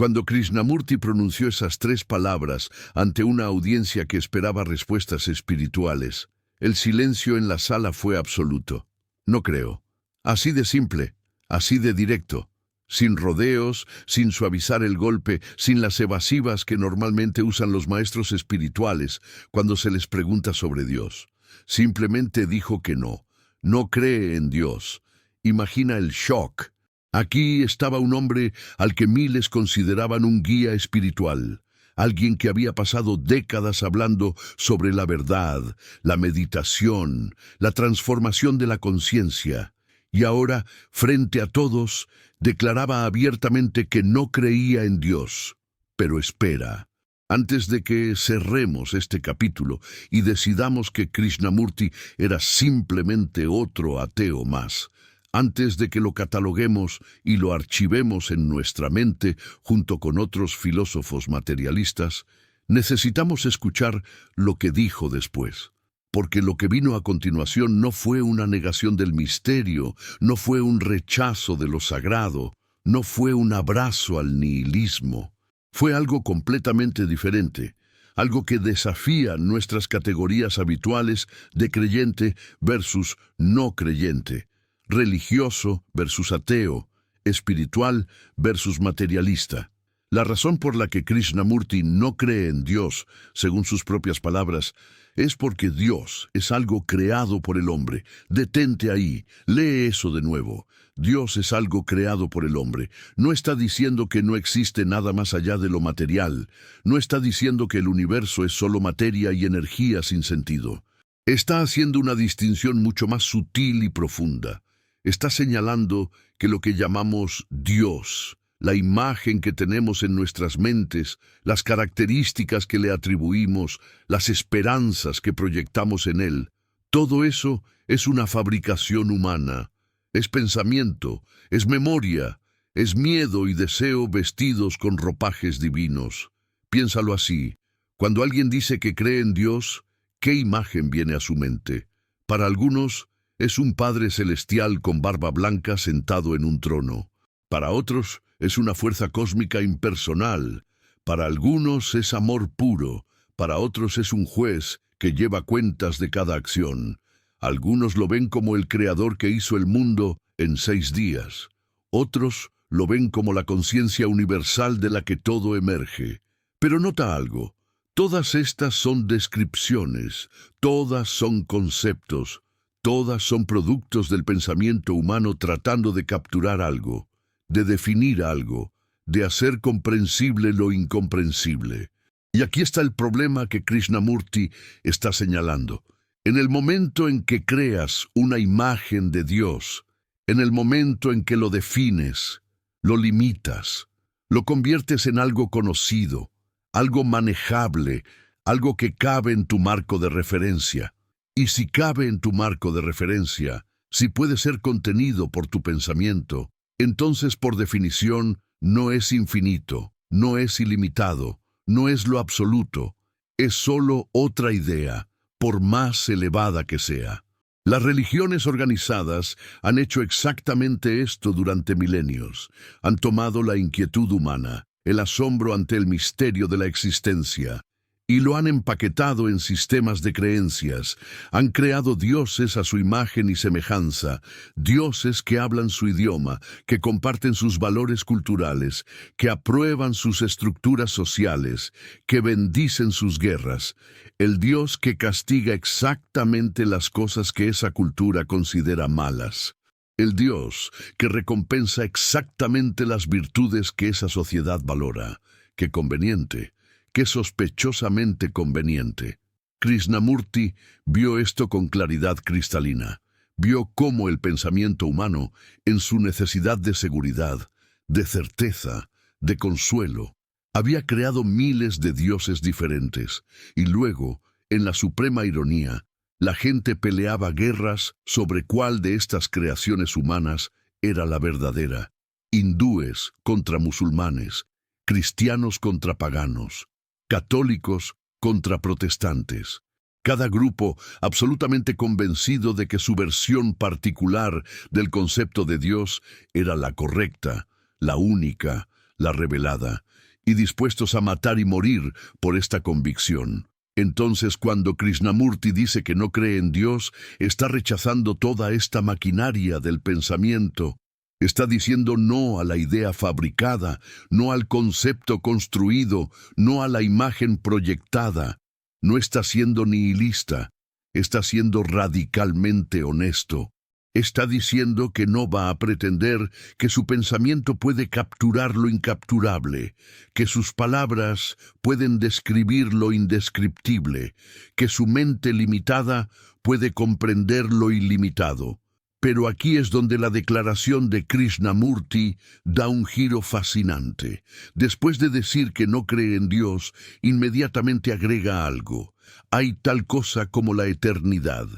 Cuando Krishnamurti pronunció esas tres palabras ante una audiencia que esperaba respuestas espirituales, el silencio en la sala fue absoluto. No creo. Así de simple, así de directo. Sin rodeos, sin suavizar el golpe, sin las evasivas que normalmente usan los maestros espirituales cuando se les pregunta sobre Dios. Simplemente dijo que no. No cree en Dios. Imagina el shock. Aquí estaba un hombre al que miles consideraban un guía espiritual, alguien que había pasado décadas hablando sobre la verdad, la meditación, la transformación de la conciencia, y ahora, frente a todos, declaraba abiertamente que no creía en Dios. Pero espera. Antes de que cerremos este capítulo y decidamos que Krishnamurti era simplemente otro ateo más, antes de que lo cataloguemos y lo archivemos en nuestra mente junto con otros filósofos materialistas, necesitamos escuchar lo que dijo después. Porque lo que vino a continuación no fue una negación del misterio, no fue un rechazo de lo sagrado, no fue un abrazo al nihilismo. Fue algo completamente diferente, algo que desafía nuestras categorías habituales de creyente versus no creyente, religioso versus ateo, espiritual versus materialista. La razón por la que Krishnamurti no cree en Dios, según sus propias palabras, es porque Dios es algo creado por el hombre. Detente ahí, lee eso de nuevo. Dios es algo creado por el hombre. No está diciendo que no existe nada más allá de lo material. No está diciendo que el universo es solo materia y energía sin sentido. Está haciendo una distinción mucho más sutil y profunda. Está señalando que lo que llamamos Dios, la imagen que tenemos en nuestras mentes, las características que le atribuimos, las esperanzas que proyectamos en Él, todo eso es una fabricación humana. Es pensamiento, es memoria, es miedo y deseo vestidos con ropajes divinos. Piénsalo así. Cuando alguien dice que cree en Dios, ¿qué imagen viene a su mente? Para algunos, es un Padre Celestial con barba blanca sentado en un trono. Para otros, es una fuerza cósmica impersonal. Para algunos es amor puro. Para otros es un juez que lleva cuentas de cada acción. Algunos lo ven como el creador que hizo el mundo en 6 días. Otros lo ven como la conciencia universal de la que todo emerge. Pero nota algo. Todas estas son descripciones, todas son conceptos, todas son productos del pensamiento humano tratando de capturar algo, de definir algo, de hacer comprensible lo incomprensible. Y aquí está el problema que Krishnamurti está señalando. En el momento en que creas una imagen de Dios, en el momento en que lo defines, lo limitas, lo conviertes en algo conocido, algo manejable, algo que cabe en tu marco de referencia. Y si cabe en tu marco de referencia, si puede ser contenido por tu pensamiento, entonces por definición no es infinito, no es ilimitado, no es lo absoluto, es solo otra idea, por más elevada que sea. Las religiones organizadas han hecho exactamente esto durante milenios. Han tomado la inquietud humana, el asombro ante el misterio de la existencia, y lo han empaquetado en sistemas de creencias. Han creado dioses a su imagen y semejanza, dioses que hablan su idioma, que comparten sus valores culturales, que aprueban sus estructuras sociales, que bendicen sus guerras. El Dios que castiga exactamente las cosas que esa cultura considera malas. El Dios que recompensa exactamente las virtudes que esa sociedad valora. Qué conveniente. Qué sospechosamente conveniente. Krishnamurti vio esto con claridad cristalina. Vio cómo el pensamiento humano, en su necesidad de seguridad, de certeza, de consuelo, había creado miles de dioses diferentes, y luego, en la suprema ironía, la gente peleaba guerras sobre cuál de estas creaciones humanas era la verdadera. Hindúes contra musulmanes, cristianos contra paganos, católicos contra protestantes. Cada grupo absolutamente convencido de que su versión particular del concepto de Dios era la correcta, la única, la revelada, y dispuestos a matar y morir por esta convicción. Entonces, cuando Krishnamurti dice que no cree en Dios, está rechazando toda esta maquinaria del pensamiento. Está diciendo no a la idea fabricada, no al concepto construido, no a la imagen proyectada. No está siendo nihilista, está siendo radicalmente honesto. Está diciendo que no va a pretender que su pensamiento puede capturar lo incapturable, que sus palabras pueden describir lo indescriptible, que su mente limitada puede comprender lo ilimitado. Pero aquí es donde la declaración de Krishnamurti da un giro fascinante. Después de decir que no cree en Dios, inmediatamente agrega algo. Hay tal cosa como la eternidad.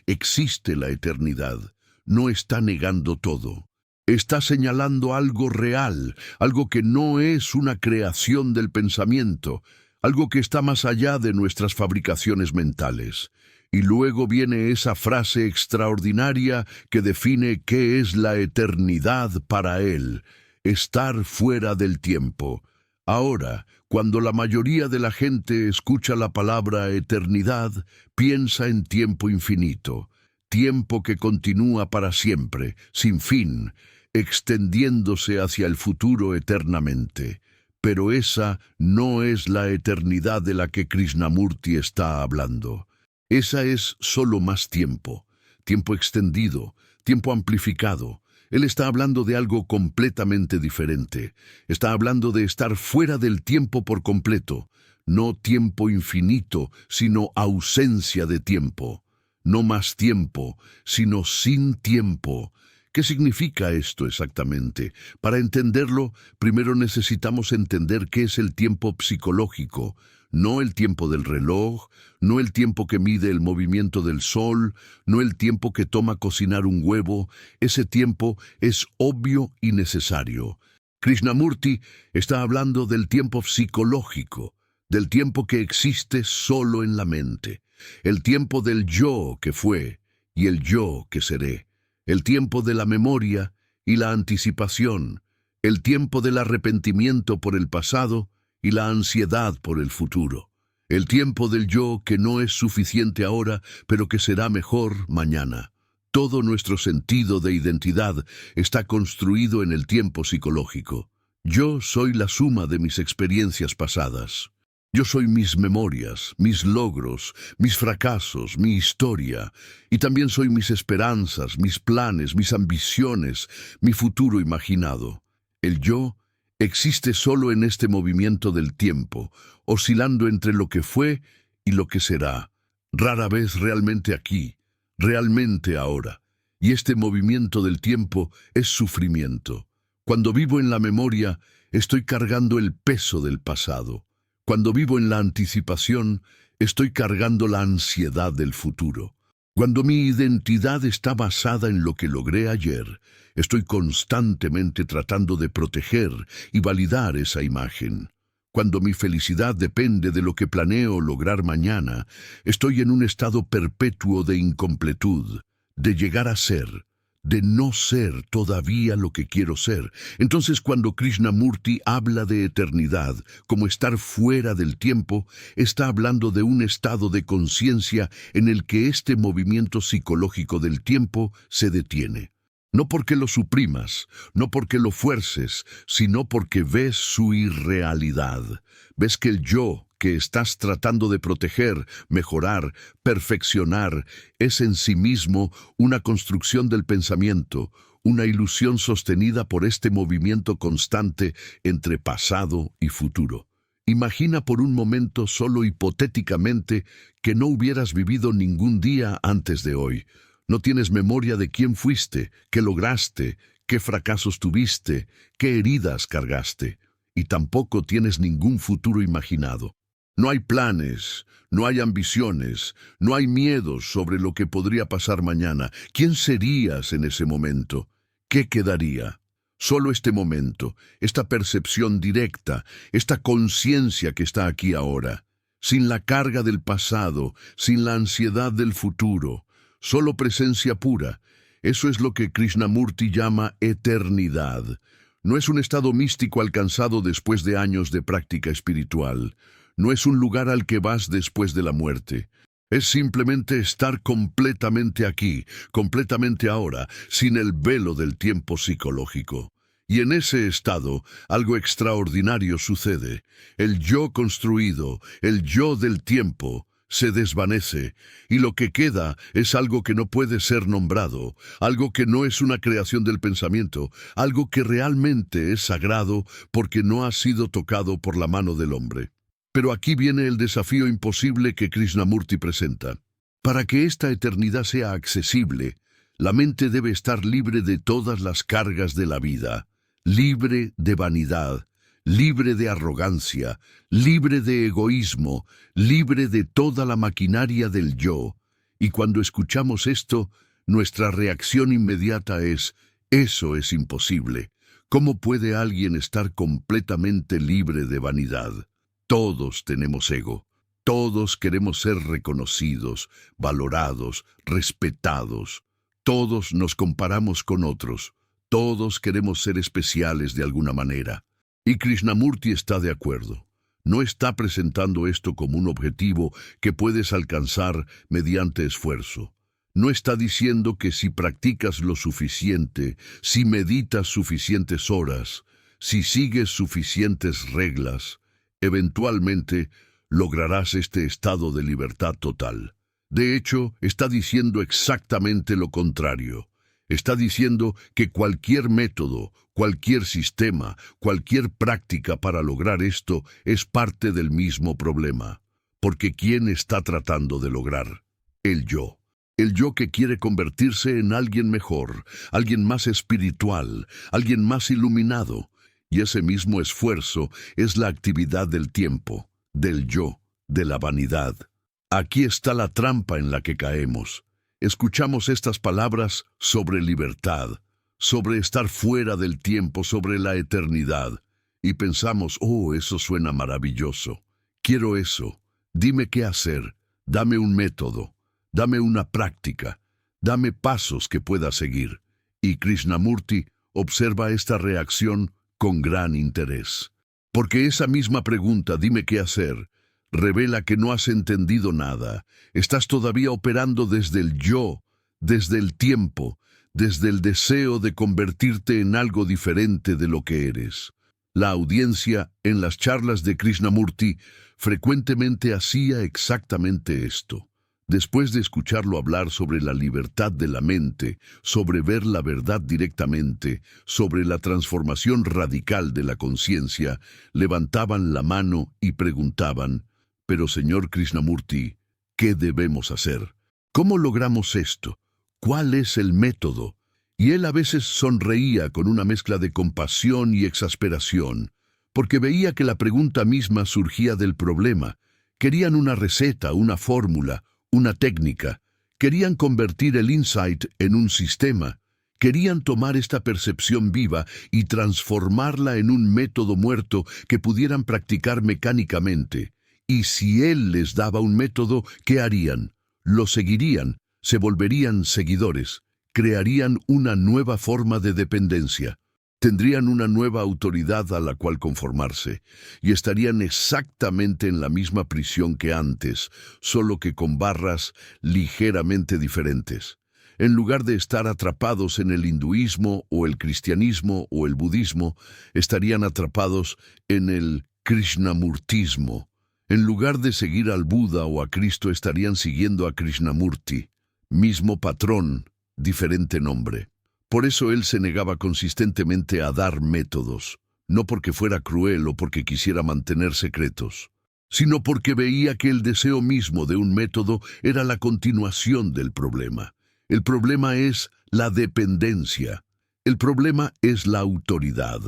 Existe la eternidad. No está negando todo. Está señalando algo real, algo que no es una creación del pensamiento, algo que está más allá de nuestras fabricaciones mentales. Y luego viene esa frase extraordinaria que define qué es la eternidad para él: estar fuera del tiempo. Ahora, cuando la mayoría de la gente escucha la palabra eternidad, piensa en tiempo infinito, tiempo que continúa para siempre, sin fin, extendiéndose hacia el futuro eternamente. Pero esa no es la eternidad de la que Krishnamurti está hablando. Esa es solo más tiempo, tiempo extendido, tiempo amplificado. Él está hablando de algo completamente diferente. Está hablando de estar fuera del tiempo por completo. No tiempo infinito, sino ausencia de tiempo. No más tiempo, sino sin tiempo. ¿Qué significa esto exactamente? Para entenderlo, primero necesitamos entender qué es el tiempo psicológico. No el tiempo del reloj, no el tiempo que mide el movimiento del sol, no el tiempo que toma cocinar un huevo. Ese tiempo es obvio y necesario. Krishnamurti está hablando del tiempo psicológico, del tiempo que existe solo en la mente, el tiempo del yo que fue y el yo que seré, el tiempo de la memoria y la anticipación, el tiempo del arrepentimiento por el pasado y la ansiedad por el futuro, el tiempo del yo que no es suficiente ahora, pero que será mejor mañana. Todo nuestro sentido de identidad está construido en el tiempo psicológico. Yo soy la suma de mis experiencias pasadas. Yo soy mis memorias, mis logros, mis fracasos, mi historia, y también soy mis esperanzas, mis planes, mis ambiciones, mi futuro imaginado. El yo existe solo en este movimiento del tiempo, oscilando entre lo que fue y lo que será, rara vez realmente aquí, realmente ahora. Y este movimiento del tiempo es sufrimiento. Cuando vivo en la memoria, estoy cargando el peso del pasado. Cuando vivo en la anticipación, estoy cargando la ansiedad del futuro. Cuando mi identidad está basada en lo que logré ayer, estoy constantemente tratando de proteger y validar esa imagen. Cuando mi felicidad depende de lo que planeo lograr mañana, estoy en un estado perpetuo de incompletud, de llegar a ser, de no ser todavía lo que quiero ser. Entonces, cuando Krishnamurti habla de eternidad, como estar fuera del tiempo, está hablando de un estado de conciencia en el que este movimiento psicológico del tiempo se detiene. No porque lo suprimas, no porque lo fuerces, sino porque ves su irrealidad. Ves que el yo que estás tratando de proteger, mejorar, perfeccionar, es en sí mismo una construcción del pensamiento, una ilusión sostenida por este movimiento constante entre pasado y futuro. Imagina por un momento, solo hipotéticamente, que no hubieras vivido ningún día antes de hoy. No tienes memoria de quién fuiste, qué lograste, qué fracasos tuviste, qué heridas cargaste, y tampoco tienes ningún futuro imaginado. No hay planes, no hay ambiciones, no hay miedos sobre lo que podría pasar mañana. ¿Quién serías en ese momento? ¿Qué quedaría? Solo este momento, esta percepción directa, esta conciencia que está aquí ahora, sin la carga del pasado, sin la ansiedad del futuro, solo presencia pura. Eso es lo que Krishnamurti llama eternidad. No es un estado místico alcanzado después de años de práctica espiritual. No es un lugar al que vas después de la muerte. Es simplemente estar completamente aquí, completamente ahora, sin el velo del tiempo psicológico. Y en ese estado, algo extraordinario sucede. El yo construido, el yo del tiempo, se desvanece, y lo que queda es algo que no puede ser nombrado, algo que no es una creación del pensamiento, algo que realmente es sagrado porque no ha sido tocado por la mano del hombre. Pero aquí viene el desafío imposible que Krishnamurti presenta. Para que esta eternidad sea accesible, la mente debe estar libre de todas las cargas de la vida, libre de vanidad, libre de arrogancia, libre de egoísmo, libre de toda la maquinaria del yo. Y cuando escuchamos esto, nuestra reacción inmediata es: eso es imposible. ¿Cómo puede alguien estar completamente libre de vanidad? Todos tenemos ego. Todos queremos ser reconocidos, valorados, respetados. Todos nos comparamos con otros. Todos queremos ser especiales de alguna manera. Y Krishnamurti está de acuerdo. No está presentando esto como un objetivo que puedes alcanzar mediante esfuerzo. No está diciendo que si practicas lo suficiente, si meditas suficientes horas, si sigues suficientes reglas, eventualmente lograrás este estado de libertad total. De hecho, está diciendo exactamente lo contrario. Está diciendo que cualquier método, cualquier sistema, cualquier práctica para lograr esto es parte del mismo problema. Porque ¿quién está tratando de lograr? El yo. El yo que quiere convertirse en alguien mejor, alguien más espiritual, alguien más iluminado. Y ese mismo esfuerzo es la actividad del tiempo, del yo, de la vanidad. Aquí está la trampa en la que caemos. Escuchamos estas palabras sobre libertad, sobre estar fuera del tiempo, sobre la eternidad, y pensamos: oh, eso suena maravilloso. Quiero eso. Dime qué hacer. Dame un método. Dame una práctica. Dame pasos que pueda seguir. Y Krishnamurti observa esta reacción con gran interés. Porque esa misma pregunta, dime qué hacer, revela que no has entendido nada. Estás todavía operando desde el yo, desde el tiempo, desde el deseo de convertirte en algo diferente de lo que eres. La audiencia en las charlas de Krishnamurti frecuentemente hacía exactamente esto. Después de escucharlo hablar sobre la libertad de la mente, sobre ver la verdad directamente, sobre la transformación radical de la conciencia, levantaban la mano y preguntaban: pero señor Krishnamurti, ¿qué debemos hacer? ¿Cómo logramos esto? ¿Cuál es el método? Y él a veces sonreía con una mezcla de compasión y exasperación, porque veía que la pregunta misma surgía del problema. Querían una receta, una fórmula, una técnica. Querían convertir el insight en un sistema. Querían tomar esta percepción viva y transformarla en un método muerto que pudieran practicar mecánicamente. Y si él les daba un método, ¿qué harían? Lo seguirían, se volverían seguidores, crearían una nueva forma de dependencia. Tendrían una nueva autoridad a la cual conformarse, y estarían exactamente en la misma prisión que antes, solo que con barras ligeramente diferentes. En lugar de estar atrapados en el hinduismo o el cristianismo o el budismo, estarían atrapados en el krishnamurtismo. En lugar de seguir al Buda o a Cristo, estarían siguiendo a Krishnamurti. Mismo patrón, diferente nombre. Por eso él se negaba consistentemente a dar métodos, no porque fuera cruel o porque quisiera mantener secretos, sino porque veía que el deseo mismo de un método era la continuación del problema. El problema es la dependencia. El problema es la autoridad.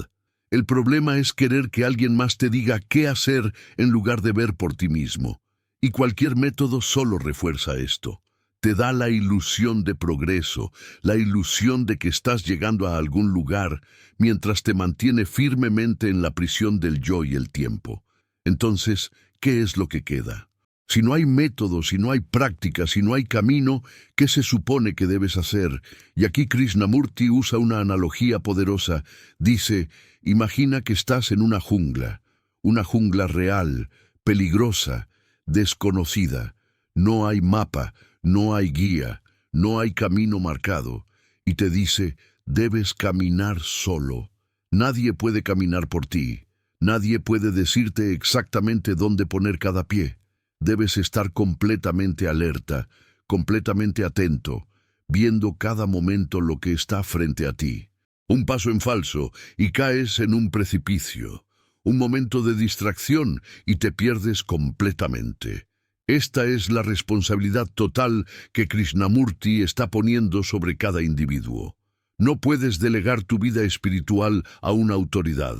El problema es querer que alguien más te diga qué hacer en lugar de ver por ti mismo. Y cualquier método solo refuerza esto. Te da la ilusión de progreso, la ilusión de que estás llegando a algún lugar, mientras te mantiene firmemente en la prisión del yo y el tiempo. Entonces, ¿qué es lo que queda? Si no hay método, si no hay práctica, si no hay camino, ¿qué se supone que debes hacer? Y aquí Krishnamurti usa una analogía poderosa. Dice, imagina que estás en una jungla real, peligrosa, desconocida. No hay mapa, no hay guía, no hay camino marcado. Y te dice, debes caminar solo. Nadie puede caminar por ti. Nadie puede decirte exactamente dónde poner cada pie. Debes estar completamente alerta, completamente atento, viendo cada momento lo que está frente a ti. Un paso en falso y caes en un precipicio. Un momento de distracción y te pierdes completamente. Esta es la responsabilidad total que Krishnamurti está poniendo sobre cada individuo. No puedes delegar tu vida espiritual a una autoridad.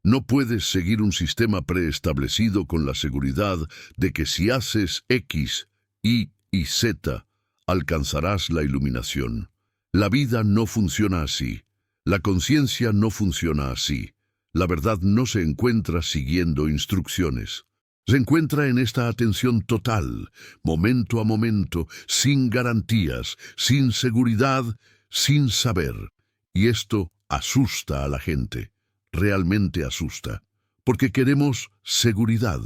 No puedes seguir un sistema preestablecido con la seguridad de que si haces X, Y y Z, alcanzarás la iluminación. La vida no funciona así. La conciencia no funciona así. La verdad no se encuentra siguiendo instrucciones. Se encuentra en esta atención total, momento a momento, sin garantías, sin seguridad, sin saber. Y esto asusta a la gente. Realmente asusta, porque queremos seguridad,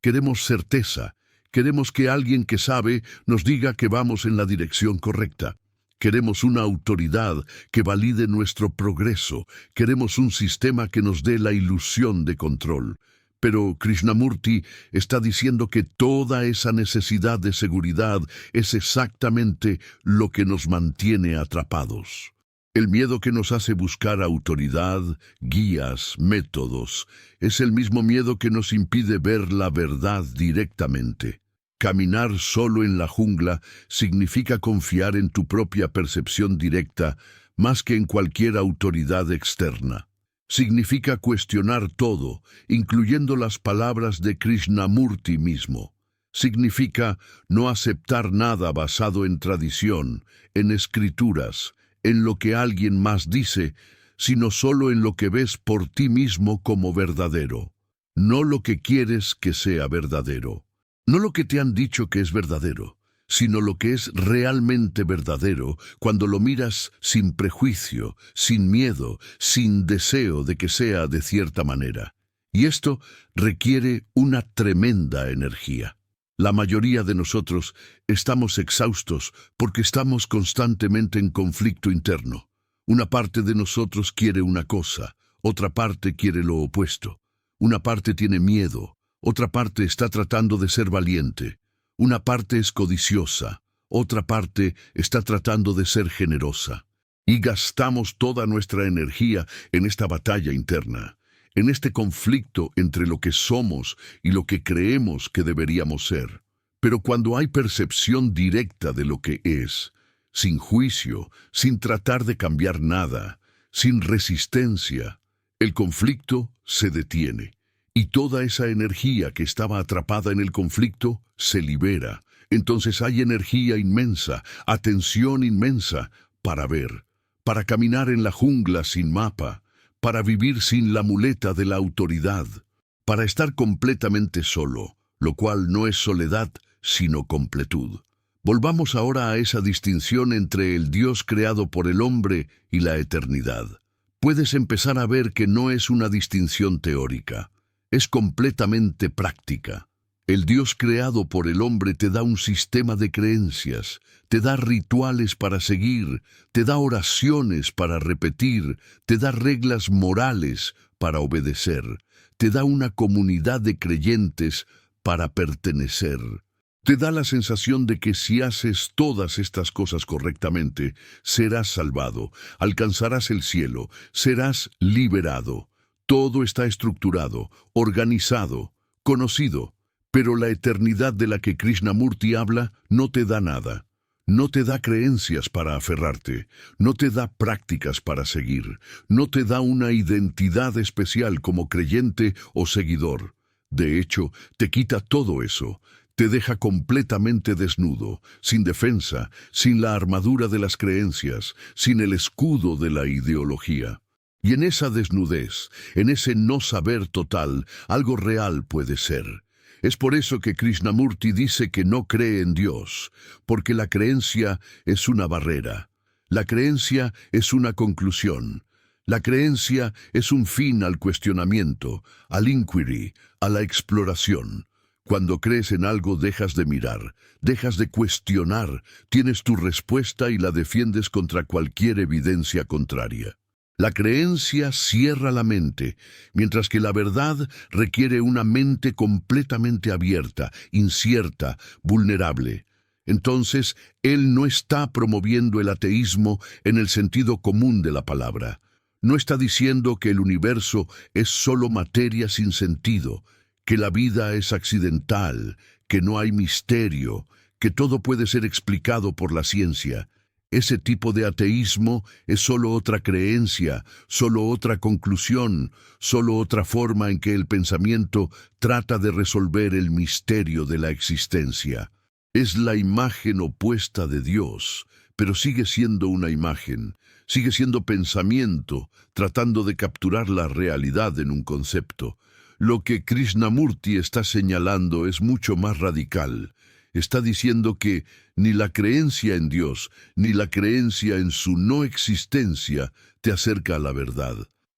queremos certeza, queremos que alguien que sabe nos diga que vamos en la dirección correcta. Queremos una autoridad que valide nuestro progreso, queremos un sistema que nos dé la ilusión de control. Pero Krishnamurti está diciendo que toda esa necesidad de seguridad es exactamente lo que nos mantiene atrapados. El miedo que nos hace buscar autoridad, guías, métodos, es el mismo miedo que nos impide ver la verdad directamente. Caminar solo en la jungla significa confiar en tu propia percepción directa más que en cualquier autoridad externa. Significa cuestionar todo, incluyendo las palabras de Krishnamurti mismo. Significa no aceptar nada basado en tradición, en escrituras, en lo que alguien más dice, sino solo en lo que ves por ti mismo como verdadero. No lo que quieres que sea verdadero. No lo que te han dicho que es verdadero, sino lo que es realmente verdadero cuando lo miras sin prejuicio, sin miedo, sin deseo de que sea de cierta manera. Y esto requiere una tremenda energía. La mayoría de nosotros estamos exhaustos porque estamos constantemente en conflicto interno. Una parte de nosotros quiere una cosa, otra parte quiere lo opuesto. Una parte tiene miedo, otra parte está tratando de ser valiente. Una parte es codiciosa, otra parte está tratando de ser generosa. Y gastamos toda nuestra energía en esta batalla interna, en este conflicto entre lo que somos y lo que creemos que deberíamos ser. Pero cuando hay percepción directa de lo que es, sin juicio, sin tratar de cambiar nada, sin resistencia, el conflicto se detiene. Y toda esa energía que estaba atrapada en el conflicto se libera. Entonces hay energía inmensa, atención inmensa para ver, para caminar en la jungla sin mapa, para vivir sin la muleta de la autoridad, para estar completamente solo, lo cual no es soledad, sino completud. Volvamos ahora a esa distinción entre el Dios creado por el hombre y la eternidad. Puedes empezar a ver que no es una distinción teórica, es completamente práctica. El Dios creado por el hombre te da un sistema de creencias, te da rituales para seguir, te da oraciones para repetir, te da reglas morales para obedecer, te da una comunidad de creyentes para pertenecer. Te da la sensación de que si haces todas estas cosas correctamente, serás salvado, alcanzarás el cielo, serás liberado. Todo está estructurado, organizado, conocido. Pero la eternidad de la que Krishnamurti habla no te da nada. No te da creencias para aferrarte, no te da prácticas para seguir, no te da una identidad especial como creyente o seguidor. De hecho, te quita todo eso, te deja completamente desnudo, sin defensa, sin la armadura de las creencias, sin el escudo de la ideología. Y en esa desnudez, en ese no saber total, algo real puede ser. Es por eso que Krishnamurti dice que no cree en Dios, porque la creencia es una barrera. La creencia es una conclusión. La creencia es un fin al cuestionamiento, al inquiry, a la exploración. Cuando crees en algo dejas de mirar, dejas de cuestionar, tienes tu respuesta y la defiendes contra cualquier evidencia contraria. La creencia cierra la mente, mientras que la verdad requiere una mente completamente abierta, incierta, vulnerable. Entonces, él no está promoviendo el ateísmo en el sentido común de la palabra. No está diciendo que el universo es solo materia sin sentido, que la vida es accidental, que no hay misterio, que todo puede ser explicado por la ciencia. Ese tipo de ateísmo es solo otra creencia, solo otra conclusión, solo otra forma en que el pensamiento trata de resolver el misterio de la existencia. Es la imagen opuesta de Dios, pero sigue siendo una imagen, sigue siendo pensamiento, tratando de capturar la realidad en un concepto. Lo que Krishnamurti está señalando es mucho más radical. Está diciendo que ni la creencia en Dios, ni la creencia en su no existencia te acerca a la verdad.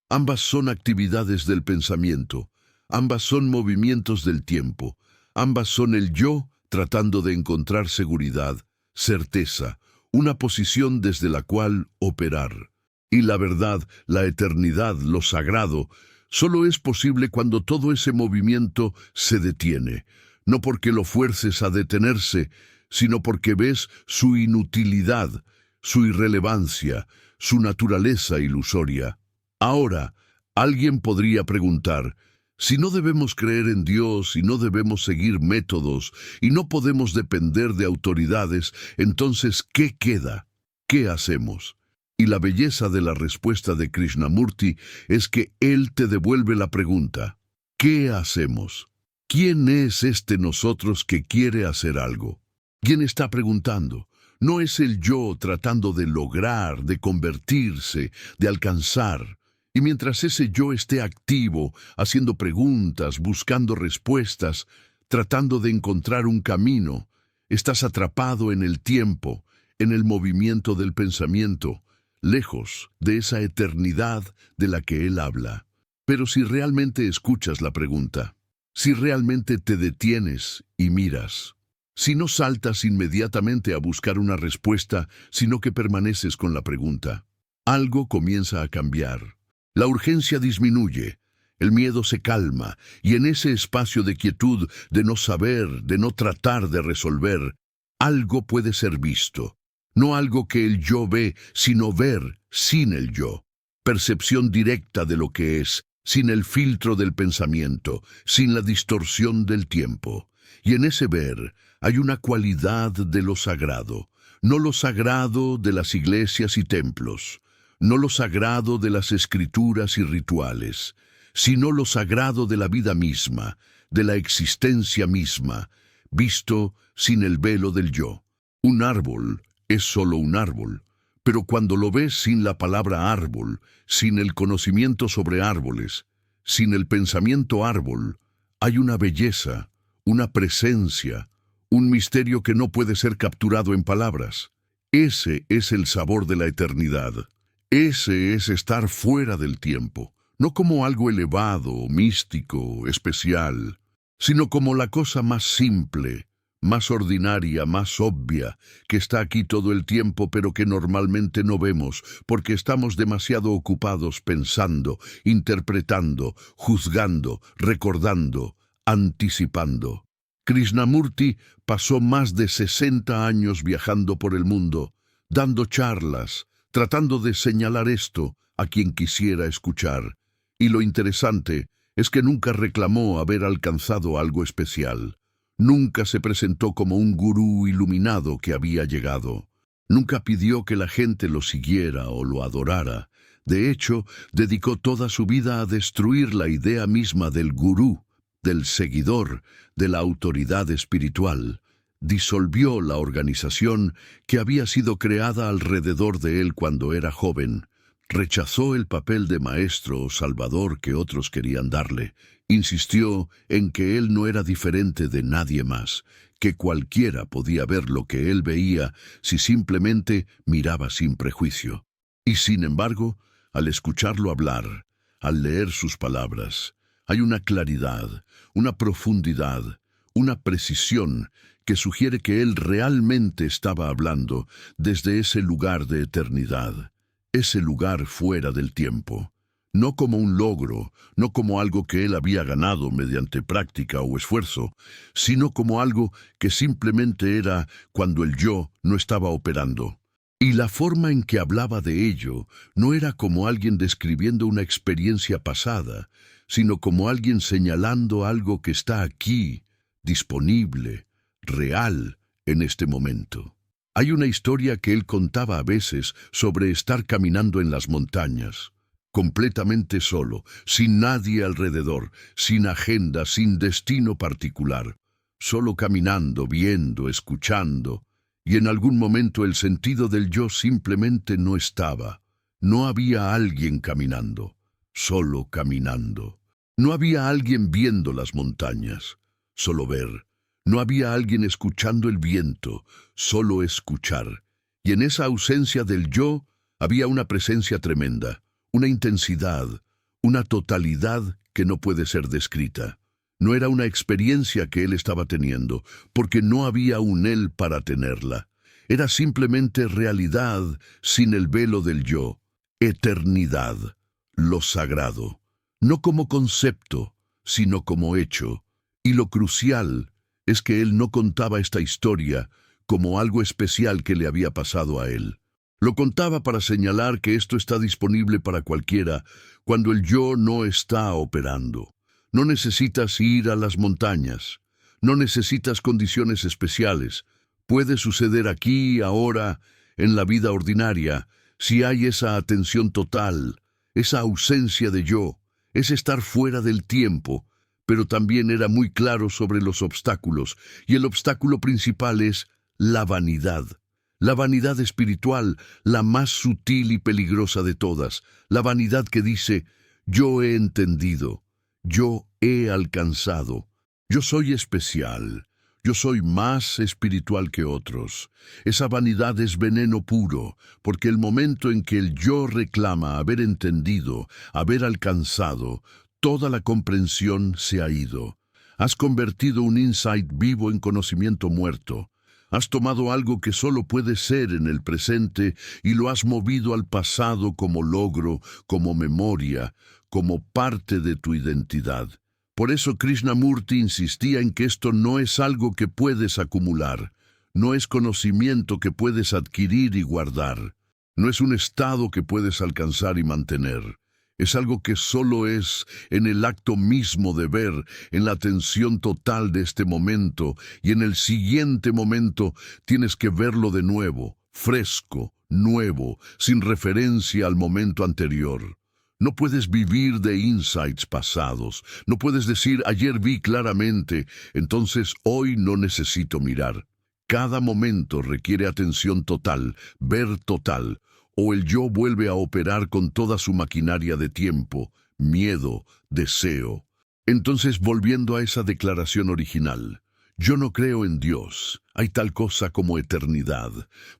Ambas son actividades del pensamiento, ambas son movimientos del tiempo, ambas son el yo tratando de encontrar seguridad, certeza, una posición desde la cual operar. Y la verdad, la eternidad, lo sagrado, solo es posible cuando todo ese movimiento se detiene. No porque lo fuerces a detenerse, sino porque ves su inutilidad, su irrelevancia, su naturaleza ilusoria. Ahora, alguien podría preguntar, si no debemos creer en Dios y no debemos seguir métodos y no podemos depender de autoridades, entonces, ¿qué queda? ¿Qué hacemos? Y la belleza de la respuesta de Krishnamurti es que él te devuelve la pregunta, ¿qué hacemos? ¿Quién es este nosotros que quiere hacer algo? ¿Quién está preguntando? No es el yo tratando de lograr, de convertirse, de alcanzar. Y mientras ese yo esté activo, haciendo preguntas, buscando respuestas, tratando de encontrar un camino, estás atrapado en el tiempo, en el movimiento del pensamiento, lejos de esa eternidad de la que él habla. Pero si realmente escuchas la pregunta, si realmente te detienes y miras, si no saltas inmediatamente a buscar una respuesta, sino que permaneces con la pregunta, algo comienza a cambiar. La urgencia disminuye, el miedo se calma, y en ese espacio de quietud, de no saber, de no tratar de resolver, algo puede ser visto. No algo que el yo ve, sino ver sin el yo. Percepción directa de lo que es, sin el filtro del pensamiento, sin la distorsión del tiempo. Y en ese ver hay una cualidad de lo sagrado, no lo sagrado de las iglesias y templos, no lo sagrado de las escrituras y rituales, sino lo sagrado de la vida misma, de la existencia misma, visto sin el velo del yo. Un árbol es solo un árbol, pero cuando lo ves sin la palabra árbol, sin el conocimiento sobre árboles, sin el pensamiento árbol, hay una belleza, una presencia, un misterio que no puede ser capturado en palabras. Ese es el sabor de la eternidad. Ese es estar fuera del tiempo, no como algo elevado, místico, especial, sino como la cosa más simple, más ordinaria, más obvia, que está aquí todo el tiempo pero que normalmente no vemos porque estamos demasiado ocupados pensando, interpretando, juzgando, recordando, anticipando. Krishnamurti pasó más de 60 años viajando por el mundo, dando charlas, tratando de señalar esto a quien quisiera escuchar. Y lo interesante es que nunca reclamó haber alcanzado algo especial. Nunca se presentó como un gurú iluminado que había llegado. Nunca pidió que la gente lo siguiera o lo adorara. De hecho, dedicó toda su vida a destruir la idea misma del gurú, del seguidor, de la autoridad espiritual. Disolvió la organización que había sido creada alrededor de él cuando era joven. Rechazó el papel de maestro o salvador que otros querían darle. Insistió en que él no era diferente de nadie más, que cualquiera podía ver lo que él veía si simplemente miraba sin prejuicio. Y sin embargo, al escucharlo hablar, al leer sus palabras, hay una claridad, una profundidad, una precisión que sugiere que él realmente estaba hablando desde ese lugar de eternidad, ese lugar fuera del tiempo. No como un logro, no como algo que él había ganado mediante práctica o esfuerzo, sino como algo que simplemente era cuando el yo no estaba operando. Y la forma en que hablaba de ello no era como alguien describiendo una experiencia pasada, sino como alguien señalando algo que está aquí, disponible, real, en este momento. Hay una historia que él contaba a veces sobre estar caminando en las montañas, completamente solo, sin nadie alrededor, sin agenda, sin destino particular, solo caminando, viendo, escuchando, y en algún momento el sentido del yo simplemente no estaba. No había alguien caminando, solo caminando. No había alguien viendo las montañas, solo ver. No había alguien escuchando el viento, solo escuchar. Y en esa ausencia del yo había una presencia tremenda, una intensidad, una totalidad que no puede ser descrita. No era una experiencia que él estaba teniendo, porque no había un él para tenerla. Era simplemente realidad sin el velo del yo, eternidad, lo sagrado, no como concepto, sino como hecho. Y lo crucial es que él no contaba esta historia como algo especial que le había pasado a él. Lo contaba para señalar que esto está disponible para cualquiera cuando el yo no está operando. No necesitas ir a las montañas, no necesitas condiciones especiales. Puede suceder aquí, ahora, en la vida ordinaria, si hay esa atención total, esa ausencia de yo, es estar fuera del tiempo, pero también era muy claro sobre los obstáculos, y el obstáculo principal es la vanidad espiritual, la más sutil y peligrosa de todas, la vanidad que dice, yo he entendido, yo he alcanzado, yo soy especial, yo soy más espiritual que otros. Esa vanidad es veneno puro, porque el momento en que el yo reclama haber entendido, haber alcanzado, toda la comprensión se ha ido. Has convertido un insight vivo en conocimiento muerto. Has tomado algo que solo puede ser en el presente y lo has movido al pasado como logro, como memoria, como parte de tu identidad. Por eso Krishnamurti insistía en que esto no es algo que puedes acumular, no es conocimiento que puedes adquirir y guardar, no es un estado que puedes alcanzar y mantener. Es algo que solo es en el acto mismo de ver, en la atención total de este momento, y en el siguiente momento tienes que verlo de nuevo, fresco, nuevo, sin referencia al momento anterior. No puedes vivir de insights pasados. No puedes decir, ayer vi claramente, entonces hoy no necesito mirar. Cada momento requiere atención total, ver total, o el yo vuelve a operar con toda su maquinaria de tiempo, miedo, deseo. Entonces, volviendo a esa declaración original, yo no creo en Dios. Hay tal cosa como eternidad.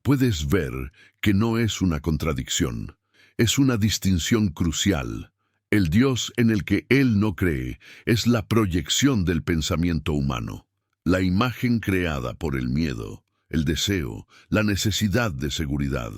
Puedes ver que no es una contradicción. Es una distinción crucial. El Dios en el que él no cree es la proyección del pensamiento humano, la imagen creada por el miedo, el deseo, la necesidad de seguridad,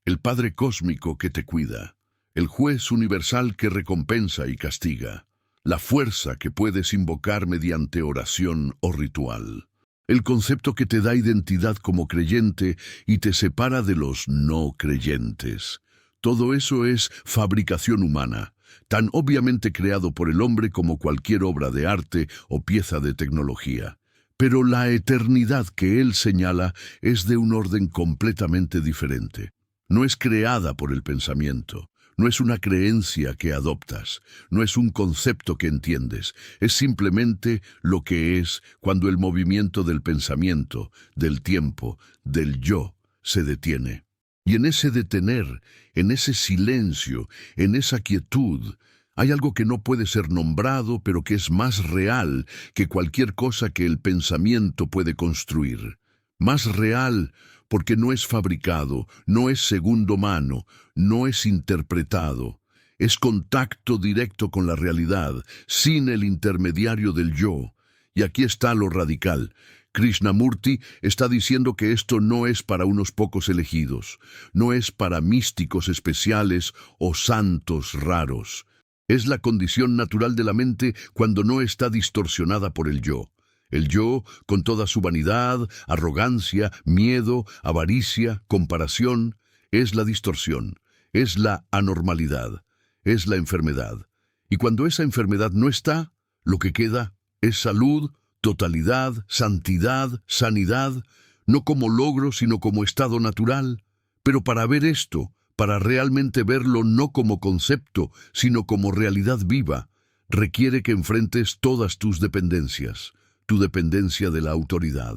el Padre cósmico que te cuida, el juez universal que recompensa y castiga, la fuerza que puedes invocar mediante oración o ritual, el concepto que te da identidad como creyente y te separa de los no creyentes. Todo eso es fabricación humana, tan obviamente creado por el hombre como cualquier obra de arte o pieza de tecnología. Pero la eternidad que él señala es de un orden completamente diferente. No es creada por el pensamiento, no es una creencia que adoptas, no es un concepto que entiendes, es simplemente lo que es cuando el movimiento del pensamiento, del tiempo, del yo, se detiene. Y en ese detener, en ese silencio, en esa quietud, hay algo que no puede ser nombrado, pero que es más real que cualquier cosa que el pensamiento puede construir. Más real porque no es fabricado, no es segundo mano, no es interpretado. Es contacto directo con la realidad, sin el intermediario del yo. Y aquí está lo radical. Krishnamurti está diciendo que esto no es para unos pocos elegidos, no es para místicos especiales o santos raros. Es la condición natural de la mente cuando no está distorsionada por el yo. El yo, con toda su vanidad, arrogancia, miedo, avaricia, comparación, es la distorsión, es la anormalidad, es la enfermedad. Y cuando esa enfermedad no está, lo que queda es salud, totalidad, santidad, sanidad, no como logro, sino como estado natural. Pero para ver esto, para realmente verlo no como concepto, sino como realidad viva, requiere que enfrentes todas tus dependencias, tu dependencia de la autoridad,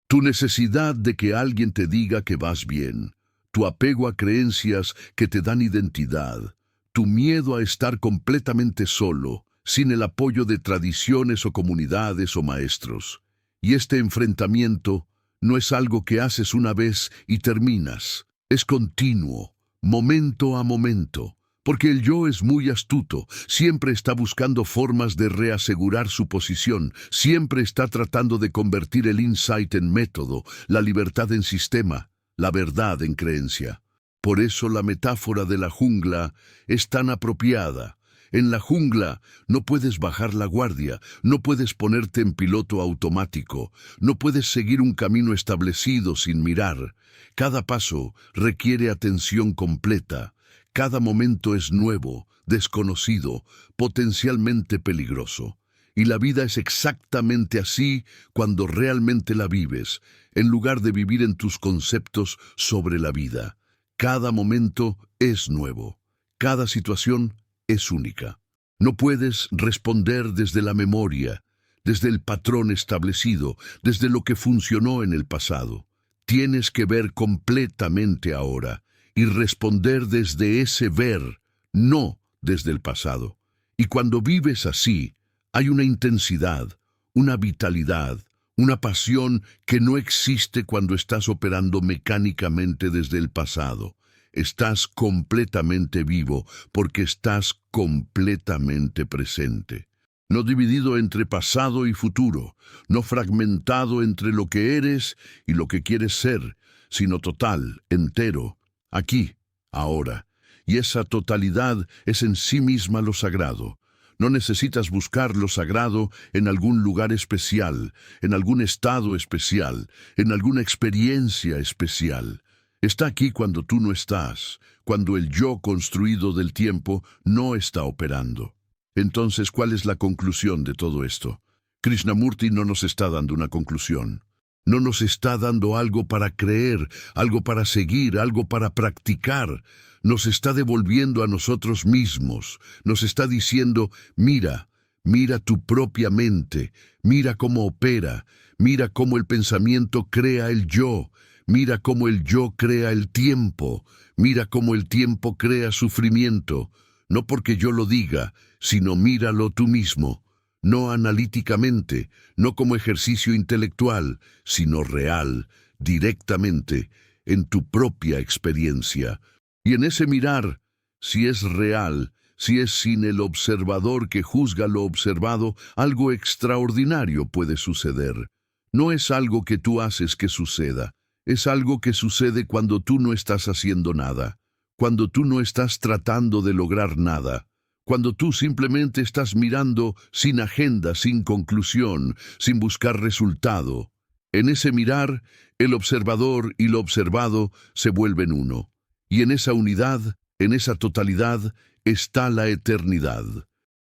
tu necesidad de que alguien te diga que vas bien, tu apego a creencias que te dan identidad, tu miedo a estar completamente solo, sin el apoyo de tradiciones o comunidades o maestros. Y este enfrentamiento no es algo que haces una vez y terminas, es continuo, momento a momento, porque el yo es muy astuto, siempre está buscando formas de reasegurar su posición, siempre está tratando de convertir el insight en método, la libertad en sistema, la verdad en creencia. Por eso la metáfora de la jungla es tan apropiada. En la jungla no puedes bajar la guardia, no puedes ponerte en piloto automático, no puedes seguir un camino establecido sin mirar. Cada paso requiere atención completa. Cada momento es nuevo, desconocido, potencialmente peligroso. Y la vida es exactamente así cuando realmente la vives, en lugar de vivir en tus conceptos sobre la vida. Cada momento es nuevo. Cada situación es única. No puedes responder desde la memoria, desde el patrón establecido, desde lo que funcionó en el pasado. Tienes que ver completamente ahora y responder desde ese ver, no desde el pasado. Y cuando vives así, hay una intensidad, una vitalidad, una pasión que no existe cuando estás operando mecánicamente desde el pasado. Estás completamente vivo porque estás completamente presente. No dividido entre pasado y futuro, no fragmentado entre lo que eres y lo que quieres ser, sino total, entero, aquí, ahora. Y esa totalidad es en sí misma lo sagrado. No necesitas buscar lo sagrado en algún lugar especial, en algún estado especial, en alguna experiencia especial. Está aquí cuando tú no estás, cuando el yo construido del tiempo no está operando. Entonces, ¿cuál es la conclusión de todo esto? Krishnamurti no nos está dando una conclusión. No nos está dando algo para creer, algo para seguir, algo para practicar. Nos está devolviendo a nosotros mismos. Nos está diciendo, mira, mira tu propia mente, mira cómo opera, mira cómo el pensamiento crea el yo. Mira cómo el yo crea el tiempo, mira cómo el tiempo crea sufrimiento, no porque yo lo diga, sino míralo tú mismo, no analíticamente, no como ejercicio intelectual, sino real, directamente, en tu propia experiencia. Y en ese mirar, si es real, si es sin el observador que juzga lo observado, algo extraordinario puede suceder. No es algo que tú haces que suceda. Es algo que sucede cuando tú no estás haciendo nada, cuando tú no estás tratando de lograr nada, cuando tú simplemente estás mirando sin agenda, sin conclusión, sin buscar resultado. En ese mirar, el observador y lo observado se vuelven uno. Y en esa unidad, en esa totalidad, está la eternidad.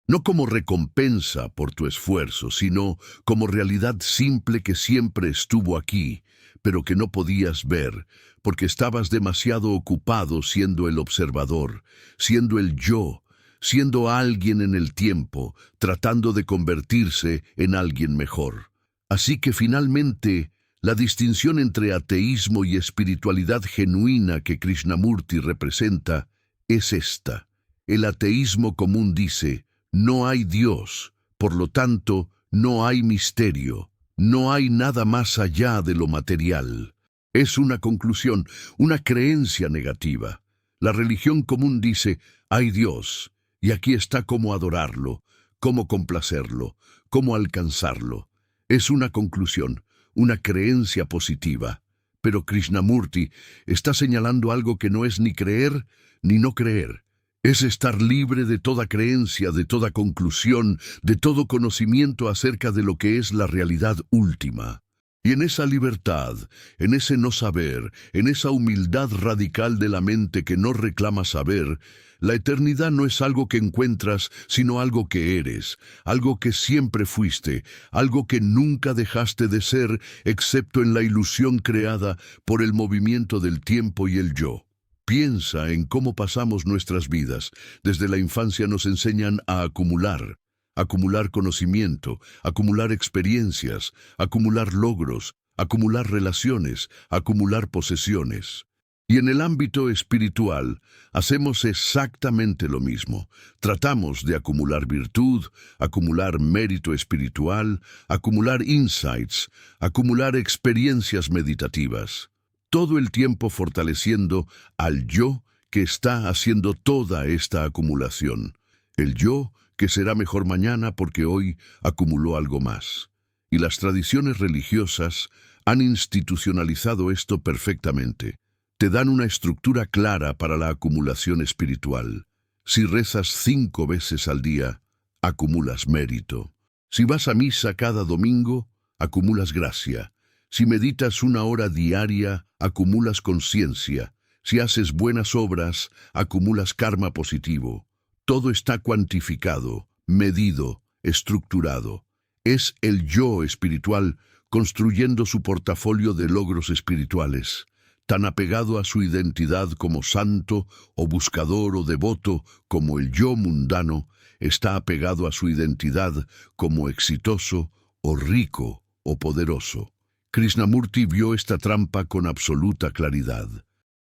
No como recompensa por tu esfuerzo, sino como realidad simple que siempre estuvo aquí, pero que no podías ver, porque estabas demasiado ocupado siendo el observador, siendo el yo, siendo alguien en el tiempo, tratando de convertirse en alguien mejor. Así que finalmente, La distinción entre ateísmo y espiritualidad genuina que Krishnamurti representa es esta. El ateísmo común dice, no hay Dios, por lo tanto, no hay misterio, no hay nada más allá de lo material. Es una conclusión, una creencia negativa. La religión común dice, hay Dios, y aquí está cómo adorarlo, cómo complacerlo, cómo alcanzarlo. Es una conclusión, una creencia positiva. Pero Krishnamurti está señalando algo que no es ni creer ni no creer. Es estar libre de toda creencia, de toda conclusión, de todo conocimiento acerca de lo que es la realidad última. Y en esa libertad, en ese no saber, en esa humildad radical de la mente que no reclama saber, la eternidad no es algo que encuentras, sino algo que eres, algo que siempre fuiste, algo que nunca dejaste de ser, excepto en la ilusión creada por el movimiento del tiempo y el yo. Piensa en cómo pasamos nuestras vidas. Desde la infancia nos enseñan a acumular conocimiento, acumular experiencias, acumular logros, acumular relaciones, acumular posesiones. Y en el ámbito espiritual, hacemos exactamente lo mismo. Tratamos de acumular virtud, acumular mérito espiritual, acumular insights, acumular experiencias meditativas. Todo el tiempo fortaleciendo al yo que está haciendo toda esta acumulación. El yo que será mejor mañana porque hoy acumuló algo más. Y las tradiciones religiosas han institucionalizado esto perfectamente. Te dan una estructura clara para la acumulación espiritual. Si rezas 5 veces al día, acumulas mérito. Si vas a misa cada domingo, acumulas gracia. Si meditas 1 hora diaria, acumulas conciencia. Si haces buenas obras, acumulas karma positivo. Todo está cuantificado, medido, estructurado. Es el yo espiritual construyendo su portafolio de logros espirituales, tan apegado a su identidad como santo o buscador o devoto como el yo mundano, está apegado a su identidad como exitoso o rico o poderoso. Krishnamurti vio esta trampa con absoluta claridad.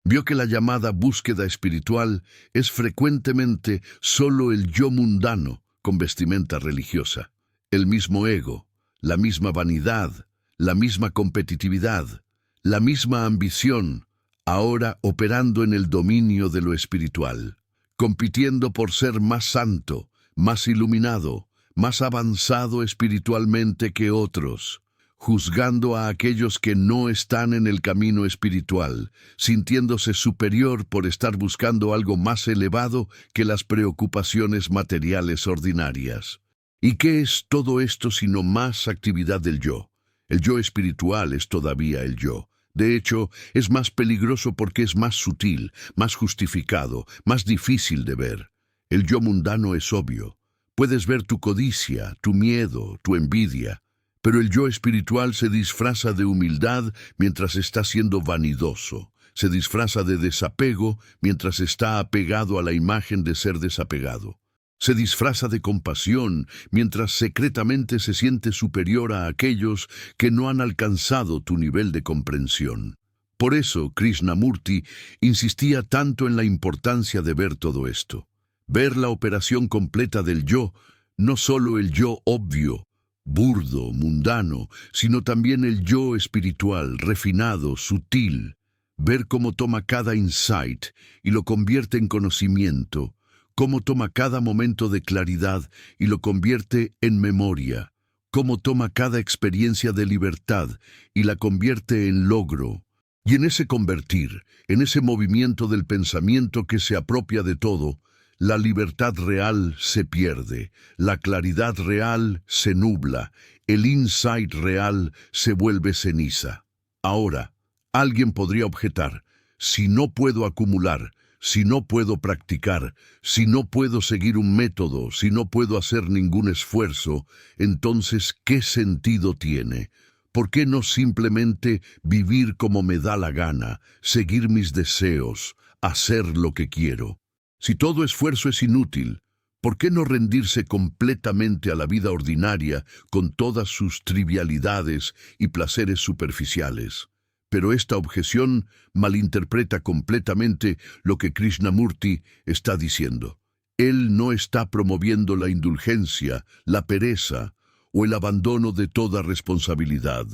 Vio que la llamada búsqueda espiritual es frecuentemente solo el yo mundano con vestimenta religiosa, el mismo ego, la misma vanidad, la misma competitividad, la misma ambición, ahora operando en el dominio de lo espiritual, compitiendo por ser más santo, más iluminado, más avanzado espiritualmente que otros, juzgando a aquellos que no están en el camino espiritual, sintiéndose superior por estar buscando algo más elevado que las preocupaciones materiales ordinarias. ¿Y qué es todo esto sino más actividad del yo? El yo espiritual es todavía el yo. De hecho, es más peligroso porque es más sutil, más justificado, más difícil de ver. El yo mundano es obvio. Puedes ver tu codicia, tu miedo, tu envidia. Pero el yo espiritual se disfraza de humildad mientras está siendo vanidoso. Se disfraza de desapego mientras está apegado a la imagen de ser desapegado. Se disfraza de compasión mientras secretamente se siente superior a aquellos que no han alcanzado tu nivel de comprensión. Por eso Krishnamurti insistía tanto en la importancia de ver todo esto. Ver la operación completa del yo, no solo el yo obvio, burdo, mundano, sino también el yo espiritual, refinado, sutil. Ver cómo toma cada insight y lo convierte en conocimiento, cómo toma cada momento de claridad y lo convierte en memoria, cómo toma cada experiencia de libertad y la convierte en logro. Y en ese convertir, en ese movimiento del pensamiento que se apropia de todo, la libertad real se pierde, la claridad real se nubla, el insight real se vuelve ceniza. Ahora, alguien podría objetar, si no puedo acumular, si no puedo practicar, si no puedo seguir un método, si no puedo hacer ningún esfuerzo, entonces, ¿qué sentido tiene? ¿Por qué no simplemente vivir como me da la gana, seguir mis deseos, hacer lo que quiero? Si todo esfuerzo es inútil, ¿Por qué no rendirse completamente a la vida ordinaria con todas sus trivialidades y placeres superficiales? Pero esta objeción malinterpreta completamente lo que Krishnamurti está diciendo. Él no está promoviendo la indulgencia, la pereza o el abandono de toda responsabilidad.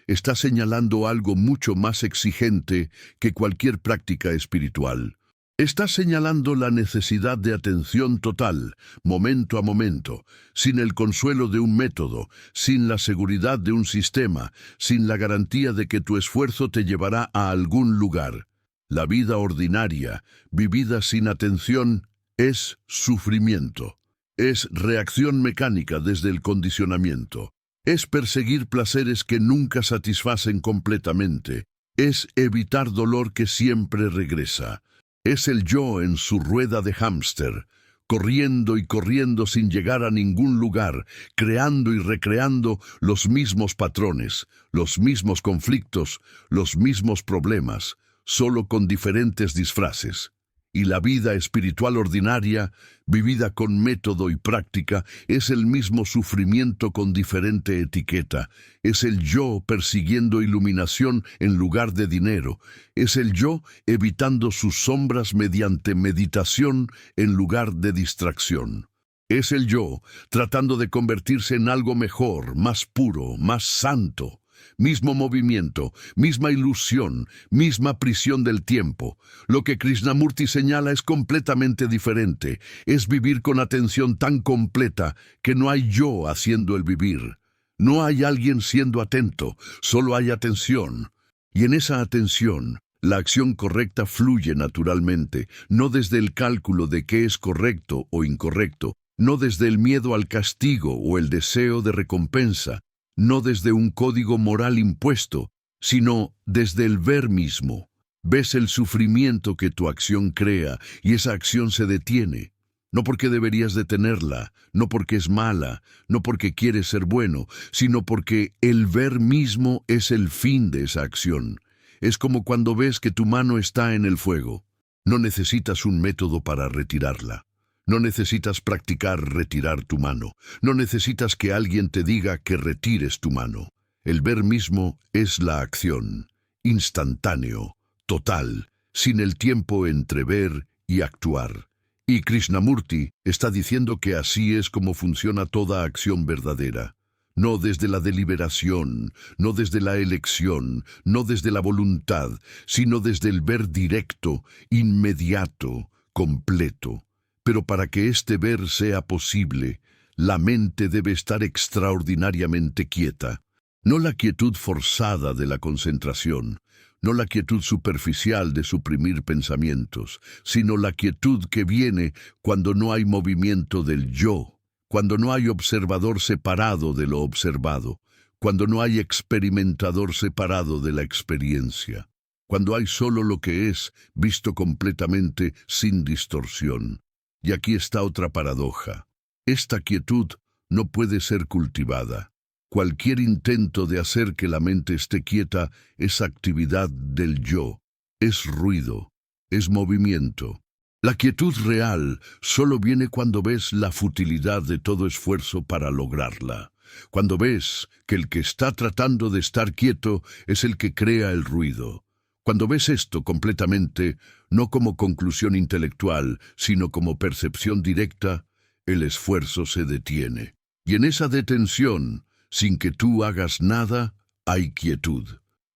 Está señalando algo mucho más exigente que cualquier práctica espiritual. Está señalando la necesidad de atención total, momento a momento, sin el consuelo de un método, sin la seguridad de un sistema, sin la garantía de que tu esfuerzo te llevará a algún lugar. La vida ordinaria, vivida sin atención, es sufrimiento. Es reacción mecánica desde el condicionamiento. Es perseguir placeres que nunca satisfacen completamente. Es evitar dolor que siempre regresa. Es el yo en su rueda de hámster, corriendo y corriendo sin llegar a ningún lugar, creando y recreando los mismos patrones, los mismos conflictos, los mismos problemas, solo con diferentes disfraces. Y la vida espiritual ordinaria, vivida con método y práctica, es el mismo sufrimiento con diferente etiqueta. Es el yo persiguiendo iluminación en lugar de dinero. Es el yo evitando sus sombras mediante meditación en lugar de distracción. Es el yo tratando de convertirse en algo mejor, más puro, más santo. Mismo movimiento, misma ilusión, misma prisión del tiempo. Lo que Krishnamurti señala es completamente diferente. Es vivir con atención tan completa que no hay yo haciendo el vivir. No hay alguien siendo atento, solo hay atención. Y en esa atención, la acción correcta fluye naturalmente, no desde el cálculo de qué es correcto o incorrecto, no desde el miedo al castigo o el deseo de recompensa, no desde un código moral impuesto, sino desde el ver mismo. Ves el sufrimiento que tu acción crea y esa acción se detiene. No porque deberías detenerla, no porque es mala, no porque quieres ser bueno, sino porque el ver mismo es el fin de esa acción. Es como cuando ves que tu mano está en el fuego. No necesitas un método para retirarla. No necesitas practicar retirar tu mano. No necesitas que alguien te diga que retires tu mano. El ver mismo es la acción, instantáneo, total, sin el tiempo entre ver y actuar. Y Krishnamurti está diciendo que así es como funciona toda acción verdadera. No desde la deliberación, no desde la elección, no desde la voluntad, sino desde el ver directo, inmediato, completo. Pero para que este ver sea posible, la mente debe estar extraordinariamente quieta. No la quietud forzada de la concentración, no la quietud superficial de suprimir pensamientos, sino la quietud que viene cuando no hay movimiento del yo, cuando no hay observador separado de lo observado, cuando no hay experimentador separado de la experiencia, cuando hay solo lo que es, visto completamente sin distorsión. Y aquí está otra paradoja. Esta quietud no puede ser cultivada. Cualquier intento de hacer que la mente esté quieta es actividad del yo, es ruido, es movimiento. La quietud real solo viene cuando ves la futilidad de todo esfuerzo para lograrla. Cuando ves que el que está tratando de estar quieto es el que crea el ruido. Cuando ves esto completamente, no como conclusión intelectual, sino como percepción directa, el esfuerzo se detiene. Y en esa detención, sin que tú hagas nada, hay quietud.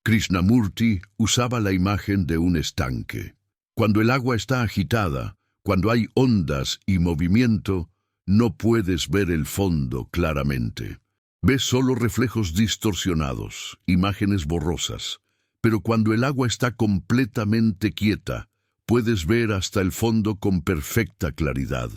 Krishnamurti usaba la imagen de un estanque. Cuando el agua está agitada, cuando hay ondas y movimiento, no puedes ver el fondo claramente. Ves solo reflejos distorsionados, imágenes borrosas. Pero cuando el agua está completamente quieta, puedes ver hasta el fondo con perfecta claridad.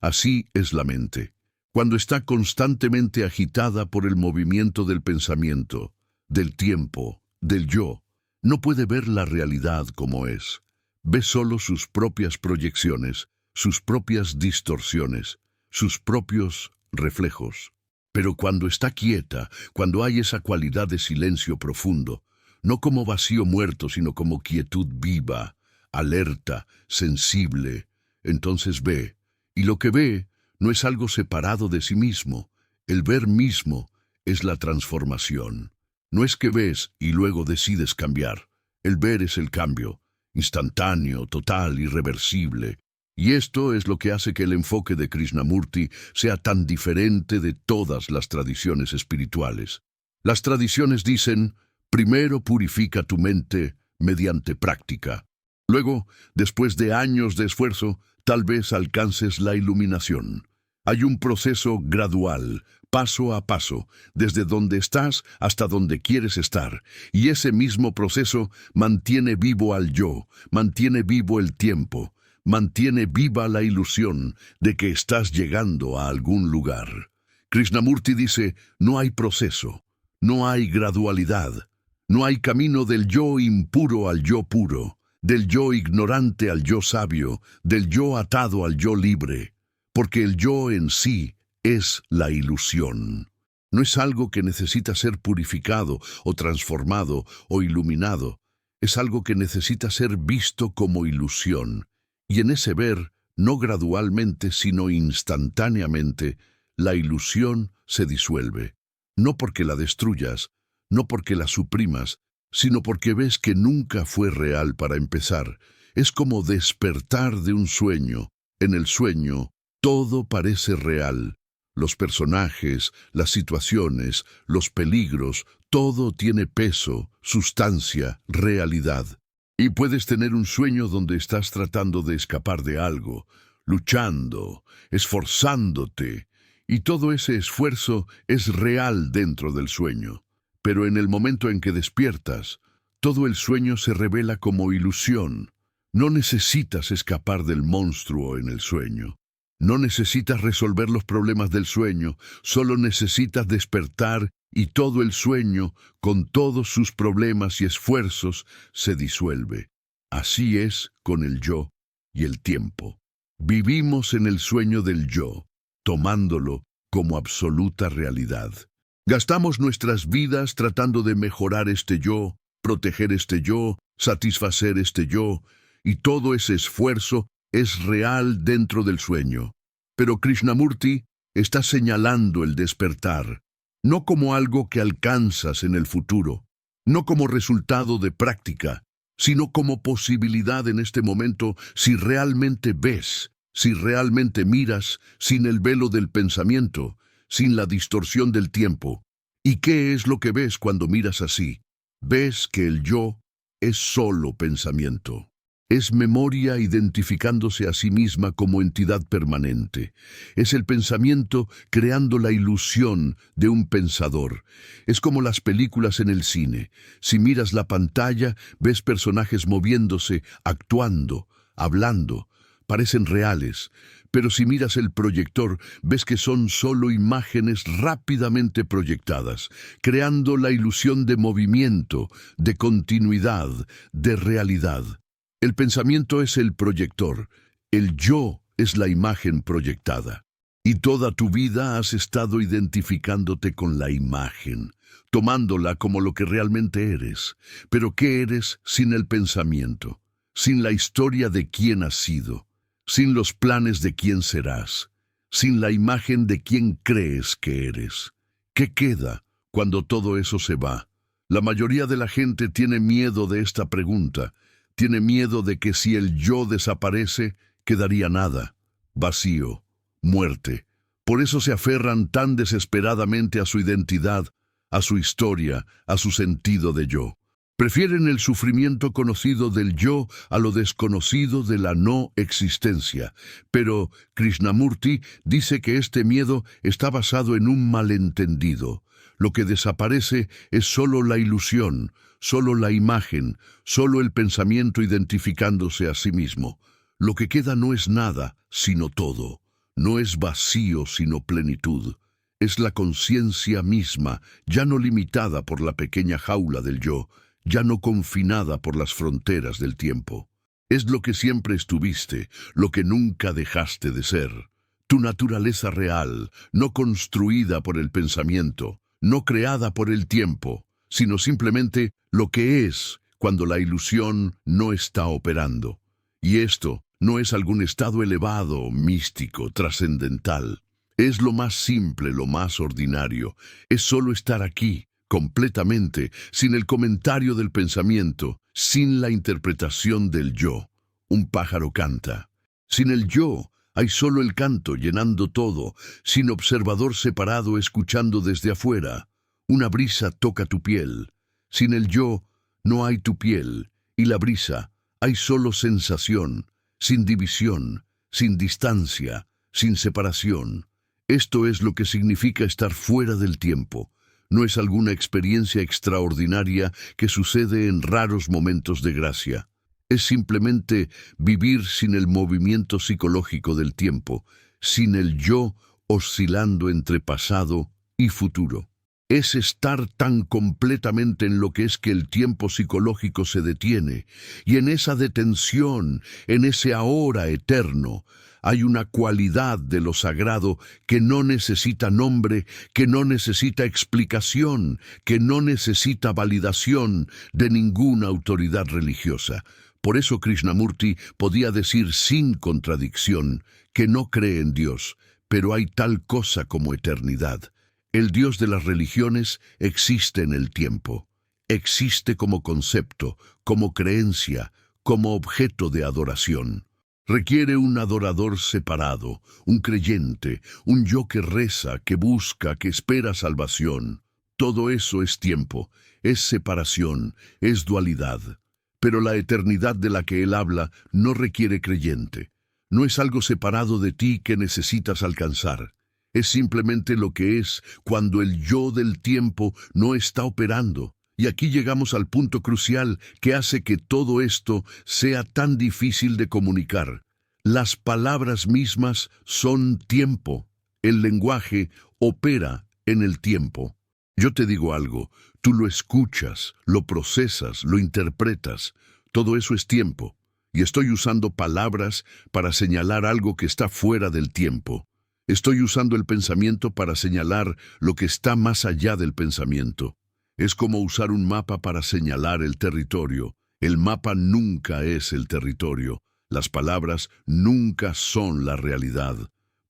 Así es la mente. Cuando está constantemente agitada por el movimiento del pensamiento, del tiempo, del yo, no puede ver la realidad como es. Ve solo sus propias proyecciones, sus propias distorsiones, sus propios reflejos. Pero cuando está quieta, cuando hay esa cualidad de silencio profundo, no como vacío muerto, sino como quietud viva, alerta, sensible, entonces ve, y lo que ve no es algo separado de sí mismo. El ver mismo es la transformación. No es que ves y luego decides cambiar. El ver es el cambio, instantáneo, total, irreversible. Y esto es lo que hace que el enfoque de Krishnamurti sea tan diferente de todas las tradiciones espirituales. Las tradiciones dicen, primero purifica tu mente mediante práctica. Luego, después de años de esfuerzo, tal vez alcances la iluminación. Hay un proceso gradual, paso a paso, desde donde estás hasta donde quieres estar. Y ese mismo proceso mantiene vivo al yo, mantiene vivo el tiempo, mantiene viva la ilusión de que estás llegando a algún lugar. Krishnamurti dice, no hay proceso, no hay gradualidad, no hay camino del yo impuro al yo puro, del yo ignorante al yo sabio, del yo atado al yo libre, porque el yo en sí es la ilusión. No es algo que necesita ser purificado o transformado o iluminado, es algo que necesita ser visto como ilusión. Y en ese ver, no gradualmente, sino instantáneamente, la ilusión se disuelve. No porque la destruyas, no porque la suprimas, sino porque ves que nunca fue real para empezar. Es como despertar de un sueño. En el sueño, todo parece real. Los personajes, las situaciones, los peligros, todo tiene peso, sustancia, realidad. Y puedes tener un sueño donde estás tratando de escapar de algo, luchando, esforzándote, y todo ese esfuerzo es real dentro del sueño. Pero en el momento en que despiertas, todo el sueño se revela como ilusión. No necesitas escapar del monstruo en el sueño. No necesitas resolver los problemas del sueño, solo necesitas despertar y todo el sueño, con todos sus problemas y esfuerzos, se disuelve. Así es con el yo y el tiempo. Vivimos en el sueño del yo, tomándolo como absoluta realidad. Gastamos nuestras vidas tratando de mejorar este yo, proteger este yo, satisfacer este yo, y todo ese esfuerzo es real dentro del sueño. Pero Krishnamurti está señalando el despertar, no como algo que alcanzas en el futuro, no como resultado de práctica, sino como posibilidad en este momento si realmente ves, si realmente miras, sin el velo del pensamiento, sin la distorsión del tiempo. ¿Y qué es lo que ves cuando miras así? Ves que el yo es solo pensamiento. Es memoria identificándose a sí misma como entidad permanente. Es el pensamiento creando la ilusión de un pensador. Es como las películas en el cine. Si miras la pantalla, ves personajes moviéndose, actuando, hablando. Parecen reales. Pero si miras el proyector, ves que son solo imágenes rápidamente proyectadas, creando la ilusión de movimiento, de continuidad, de realidad. El pensamiento es el proyector, el yo es la imagen proyectada. Y toda tu vida has estado identificándote con la imagen, tomándola como lo que realmente eres. Pero ¿qué eres sin el pensamiento? Sin la historia de quién has sido, sin los planes de quién serás, sin la imagen de quién crees que eres. ¿Qué queda cuando todo eso se va? La mayoría de la gente tiene miedo de esta pregunta. Tiene miedo de que si el yo desaparece, quedaría nada, vacío, muerte. Por eso se aferran tan desesperadamente a su identidad, a su historia, a su sentido de yo. Prefieren el sufrimiento conocido del yo a lo desconocido de la no existencia. Pero Krishnamurti dice que este miedo está basado en un malentendido. Lo que desaparece es solo la ilusión, solo la imagen, solo el pensamiento identificándose a sí mismo. Lo que queda no es nada, sino todo. No es vacío, sino plenitud. Es la conciencia misma, ya no limitada por la pequeña jaula del yo, ya no confinada por las fronteras del tiempo. Es lo que siempre estuviste, lo que nunca dejaste de ser. Tu naturaleza real, no construida por el pensamiento, no creada por el tiempo, sino simplemente lo que es cuando la ilusión no está operando. Y esto, No es algún estado elevado, místico, trascendental. Es lo más simple, lo más ordinario. Es solo estar aquí, completamente, sin el comentario del pensamiento, sin la interpretación del yo. Un pájaro canta. Sin el yo, hay solo el canto llenando todo, sin observador separado escuchando desde afuera. Una brisa toca tu piel. Sin el yo, no hay tu piel, y la brisa, hay solo sensación, sin división, sin distancia, sin separación. Esto es lo que significa estar fuera del tiempo. No es alguna experiencia extraordinaria que sucede en raros momentos de gracia. Es simplemente vivir sin el movimiento psicológico del tiempo, sin el yo oscilando entre pasado y futuro. Es estar tan completamente en lo que es que el tiempo psicológico se detiene, y en esa detención, en ese ahora eterno, hay una cualidad de lo sagrado que no necesita nombre, que no necesita explicación, que no necesita validación de ninguna autoridad religiosa. Por eso Krishnamurti podía decir sin contradicción que no cree en Dios, pero hay tal cosa como eternidad. El Dios de las religiones existe en el tiempo. Existe como concepto, como creencia, como objeto de adoración. Requiere un adorador separado, un creyente, un yo que reza, que busca, que espera salvación. Todo eso es tiempo, es separación, es dualidad. Pero la eternidad de la que él habla no requiere creyente. No es algo separado de ti que necesitas alcanzar. Es simplemente lo que es cuando el yo del tiempo no está operando. Y aquí llegamos al punto crucial que hace que todo esto sea tan difícil de comunicar. Las palabras mismas son tiempo. El lenguaje opera en el tiempo. Yo te digo algo, tú lo escuchas, lo procesas, lo interpretas. Todo eso es tiempo. Y estoy usando palabras para señalar algo que está fuera del tiempo. Estoy usando el pensamiento para señalar lo que está más allá del pensamiento. Es como usar un mapa para señalar el territorio. El mapa nunca es el territorio. Las palabras nunca son la realidad.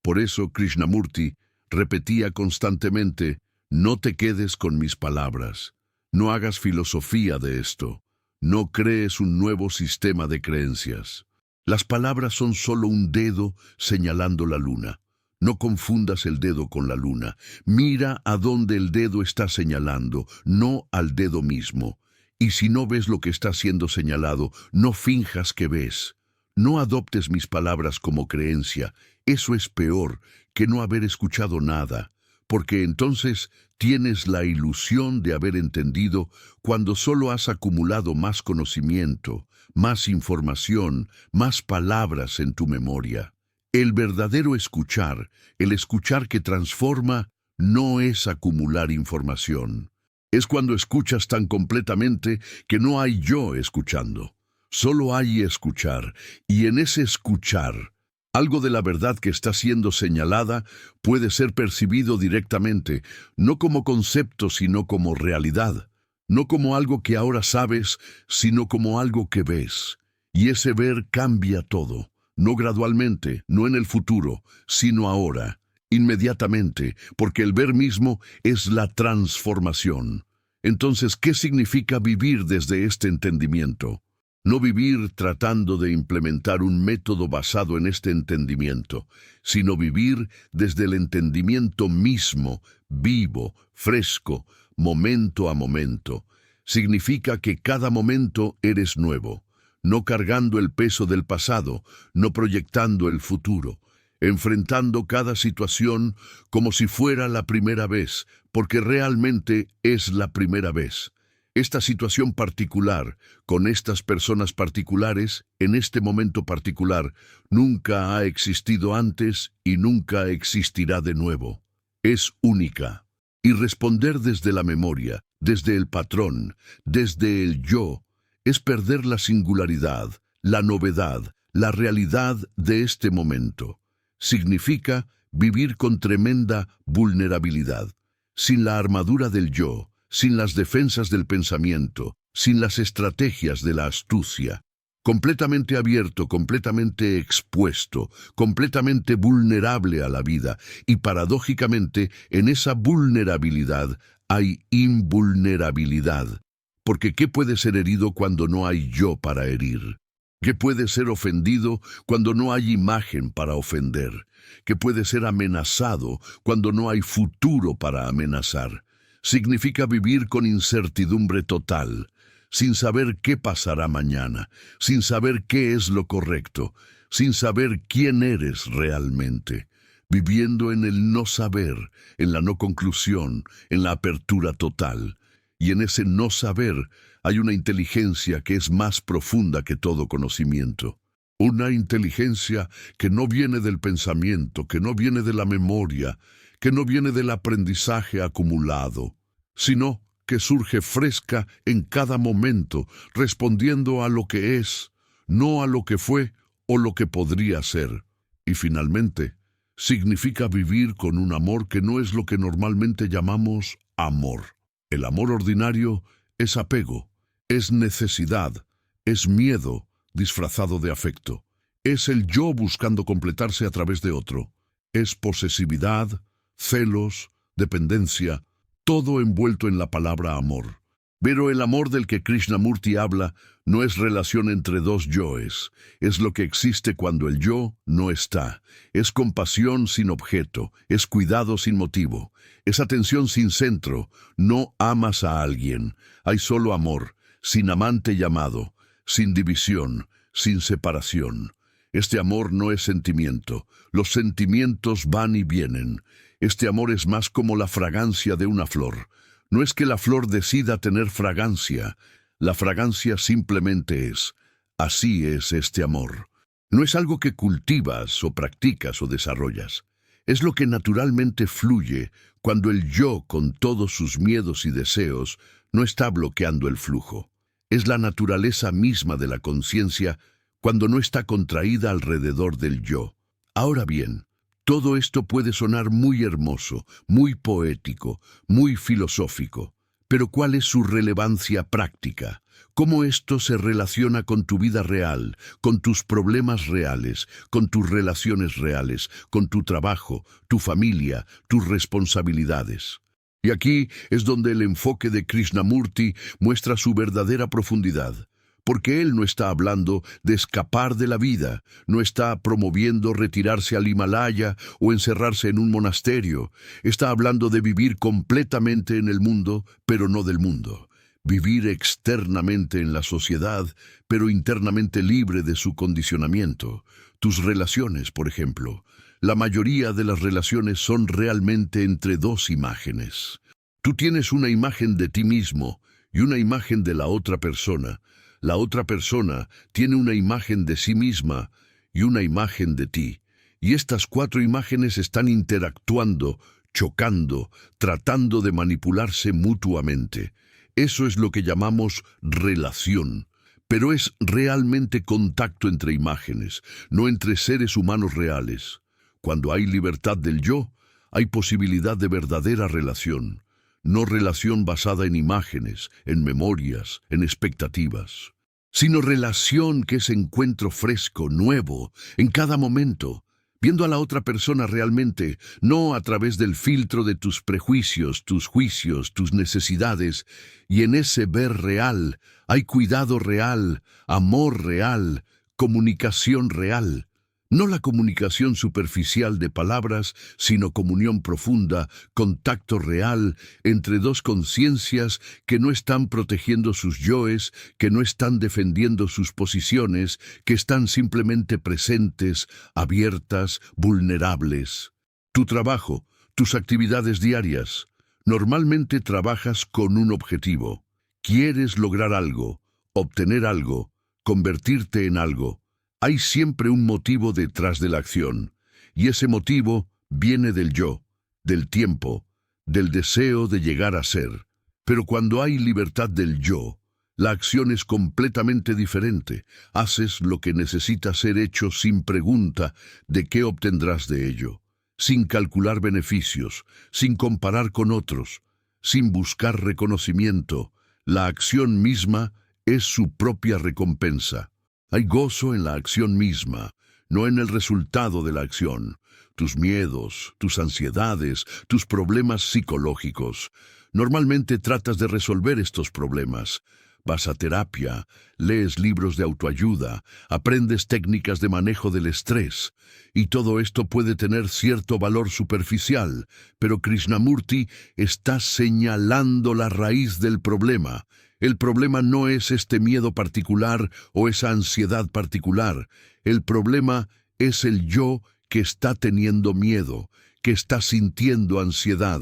Por eso Krishnamurti repetía constantemente, no te quedes con mis palabras. No hagas filosofía de esto. No crees un nuevo sistema de creencias. Las palabras son solo un dedo señalando la luna. No confundas el dedo con la luna. Mira a dónde el dedo está señalando, no al dedo mismo. Y si no ves lo que está siendo señalado, no finjas que ves. No adoptes mis palabras como creencia. Eso es peor que no haber escuchado nada, porque entonces tienes la ilusión de haber entendido cuando solo has acumulado más conocimiento, más información, más palabras en tu memoria. El verdadero escuchar, el escuchar que transforma, no es acumular información. Es cuando escuchas tan completamente que no hay yo escuchando. Solo hay escuchar, y en ese escuchar, algo de la verdad que está siendo señalada puede ser percibido directamente, no como concepto, sino como realidad. No como algo que ahora sabes, sino como algo que ves. Y ese ver cambia todo. No gradualmente, no en el futuro, sino ahora, inmediatamente, porque el ver mismo es la transformación. Entonces, ¿qué significa vivir desde este entendimiento? No vivir tratando de implementar un método basado en este entendimiento, sino vivir desde el entendimiento mismo, vivo, fresco, momento a momento. Significa que cada momento eres nuevo. No cargando el peso del pasado, no proyectando el futuro, enfrentando cada situación como si fuera la primera vez, porque realmente es la primera vez. Esta situación particular, con estas personas particulares, en este momento particular, nunca ha existido antes y nunca existirá de nuevo. Es única. Y responder desde la memoria, desde el patrón, desde el yo, es perder la singularidad, la novedad, la realidad de este momento. Significa vivir con tremenda vulnerabilidad, sin la armadura del yo, sin las defensas del pensamiento, sin las estrategias de la astucia. completamente abierto, completamente expuesto, completamente vulnerable a la vida. Y paradójicamente, en esa vulnerabilidad hay invulnerabilidad. Porque ¿qué puede ser herido cuando no hay yo para herir? ¿Qué puede ser ofendido cuando no hay imagen para ofender? ¿Qué puede ser amenazado cuando no hay futuro para amenazar? Significa vivir con incertidumbre total, sin saber qué pasará mañana, sin saber qué es lo correcto, sin saber quién eres realmente, viviendo en el no saber, en la no conclusión, en la apertura total. Y en ese no saber hay una inteligencia que es más profunda que todo conocimiento. Una inteligencia que no viene del pensamiento, que no viene de la memoria, que no viene del aprendizaje acumulado, sino que surge fresca en cada momento, respondiendo a lo que es, no a lo que fue o lo que podría ser. Y finalmente, significa vivir con un amor que no es lo que normalmente llamamos amor. El amor ordinario es apego, es necesidad, es miedo disfrazado de afecto. Es el yo buscando completarse a través de otro. Es posesividad, celos, dependencia, todo envuelto en la palabra amor. Pero el amor del que Krishnamurti habla no es relación entre dos yoes, es lo que existe cuando el yo no está. Es compasión sin objeto, es cuidado sin motivo, es atención sin centro. No amas a alguien, hay solo amor, sin amante llamado, sin división, sin separación. Este amor no es sentimiento, los sentimientos van y vienen. Este amor es más como la fragancia de una flor. No es que la flor decida tener fragancia, la fragancia simplemente es. Así es este amor. No es algo que cultivas o practicas o desarrollas. Es lo que naturalmente fluye cuando el yo, con todos sus miedos y deseos, no está bloqueando el flujo. Es la naturaleza misma de la conciencia cuando no está contraída alrededor del yo. Ahora bien, todo esto puede sonar muy hermoso, muy poético, muy filosófico, pero ¿cuál es su relevancia práctica? ¿Cómo esto se relaciona con tu vida real, con tus problemas reales, con tus relaciones reales, con tu trabajo, tu familia, tus responsabilidades? Y aquí es donde el enfoque de Krishnamurti muestra su verdadera profundidad. Porque él no está hablando de escapar de la vida, no está promoviendo retirarse al Himalaya o encerrarse en un monasterio. Está hablando de vivir completamente en el mundo, pero no del mundo. Vivir externamente en la sociedad, pero internamente libre de su condicionamiento. Tus relaciones, por ejemplo. La mayoría de las relaciones son realmente entre dos imágenes. Tú tienes una imagen de ti mismo y una imagen de la otra persona. La otra persona tiene una imagen de sí misma y una imagen de ti. Y estas cuatro imágenes están interactuando, chocando, tratando de manipularse mutuamente. Eso es lo que llamamos relación. Pero es realmente contacto entre imágenes, no entre seres humanos reales. Cuando hay libertad del yo, hay posibilidad de verdadera relación. No relación basada en imágenes, en memorias, en expectativas, sino relación que es encuentro fresco, nuevo, en cada momento, viendo a la otra persona realmente, no a través del filtro de tus prejuicios, tus juicios, tus necesidades, y en ese ver real hay cuidado real, amor real, comunicación real. No la comunicación superficial de palabras, sino comunión profunda, contacto real entre dos conciencias que no están protegiendo sus yoes, que no están defendiendo sus posiciones, que están simplemente presentes, abiertas, vulnerables. Tu trabajo, tus actividades diarias. Normalmente trabajas con un objetivo. Quieres lograr algo, obtener algo, convertirte en algo. Hay siempre un motivo detrás de la acción, y ese motivo viene del yo, del tiempo, del deseo de llegar a ser. Pero cuando hay libertad del yo, la acción es completamente diferente. Haces lo que necesita ser hecho sin pregunta de qué obtendrás de ello, sin calcular beneficios, sin comparar con otros, sin buscar reconocimiento. La acción misma es su propia recompensa. Hay gozo en la acción misma, no en el resultado de la acción. Tus miedos, tus ansiedades, tus problemas psicológicos. Normalmente tratas de resolver estos problemas. Vas a terapia, lees libros de autoayuda, aprendes técnicas de manejo del estrés. Y todo esto puede tener cierto valor superficial, pero Krishnamurti está señalando la raíz del problema. El problema no es este miedo particular o esa ansiedad particular. El problema es el yo que está teniendo miedo, que está sintiendo ansiedad.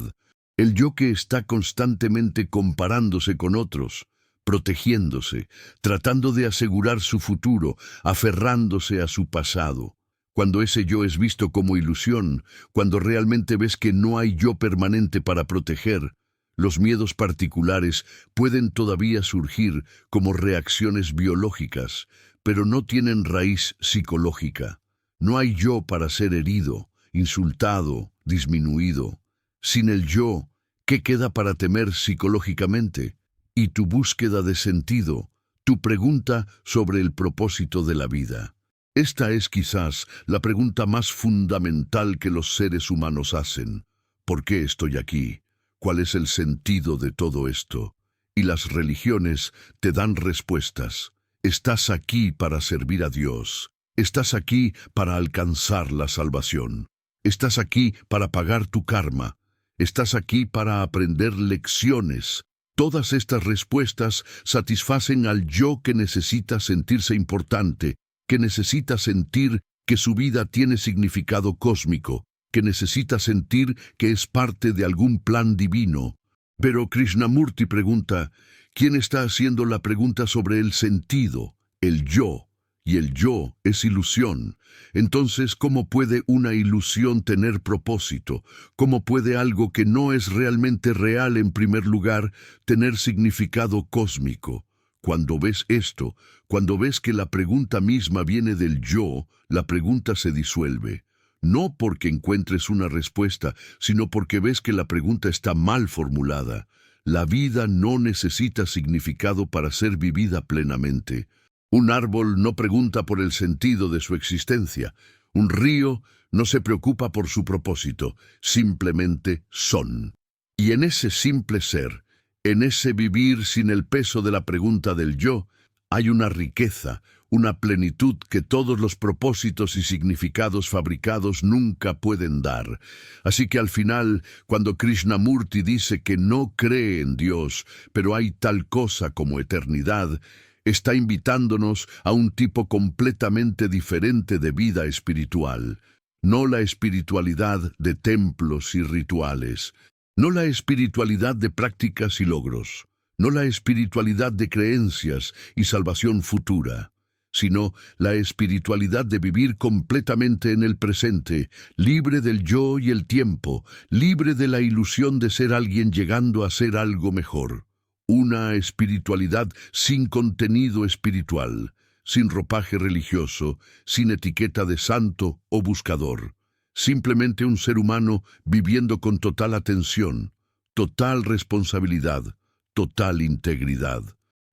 El yo que está constantemente comparándose con otros, protegiéndose, tratando de asegurar su futuro, aferrándose a su pasado. Cuando ese yo es visto como ilusión, cuando realmente ves que no hay yo permanente para proteger, los miedos particulares pueden todavía surgir como reacciones biológicas, pero no tienen raíz psicológica. No hay yo para ser herido, insultado, disminuido. Sin el yo, ¿qué queda para temer psicológicamente? Y tu búsqueda de sentido, tu pregunta sobre el propósito de la vida. Esta es quizás la pregunta más fundamental que los seres humanos hacen. ¿Por qué estoy aquí? ¿Cuál es el sentido de todo esto? Y las religiones te dan respuestas. Estás aquí para servir a Dios. Estás aquí para alcanzar la salvación. Estás aquí para pagar tu karma. Estás aquí para aprender lecciones. Todas estas respuestas satisfacen al yo que necesita sentirse importante, que necesita sentir que su vida tiene significado cósmico, que necesita sentir que es parte de algún plan divino. Pero Krishnamurti pregunta, ¿quién está haciendo la pregunta sobre el sentido? El yo. Y el yo es ilusión. Entonces, ¿cómo puede una ilusión tener propósito? ¿Cómo puede algo que no es realmente real en primer lugar tener significado cósmico? Cuando ves esto, cuando ves que la pregunta misma viene del yo, la pregunta se disuelve. No porque encuentres una respuesta, sino porque ves que la pregunta está mal formulada. La vida no necesita significado para ser vivida plenamente. Un árbol no pregunta por el sentido de su existencia. Un río no se preocupa por su propósito. Simplemente son. Y en ese simple ser, en ese vivir sin el peso de la pregunta del yo, hay una riqueza, una plenitud que todos los propósitos y significados fabricados nunca pueden dar. Así que al final, cuando Krishnamurti dice que no cree en Dios, pero hay tal cosa como eternidad, está invitándonos a un tipo completamente diferente de vida espiritual. No la espiritualidad de templos y rituales, no la espiritualidad de prácticas y logros, no la espiritualidad de creencias y salvación futura, sino la espiritualidad de vivir completamente en el presente, libre del yo y el tiempo, libre de la ilusión de ser alguien llegando a ser algo mejor. Una espiritualidad sin contenido espiritual, sin ropaje religioso, sin etiqueta de santo o buscador. Simplemente un ser humano viviendo con total atención, total responsabilidad, total integridad.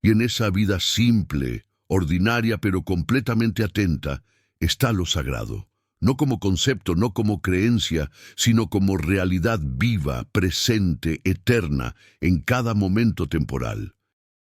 Y en esa vida simple, ordinaria pero completamente atenta, está lo sagrado. No como concepto, no como creencia, sino como realidad viva, presente, eterna, en cada momento temporal.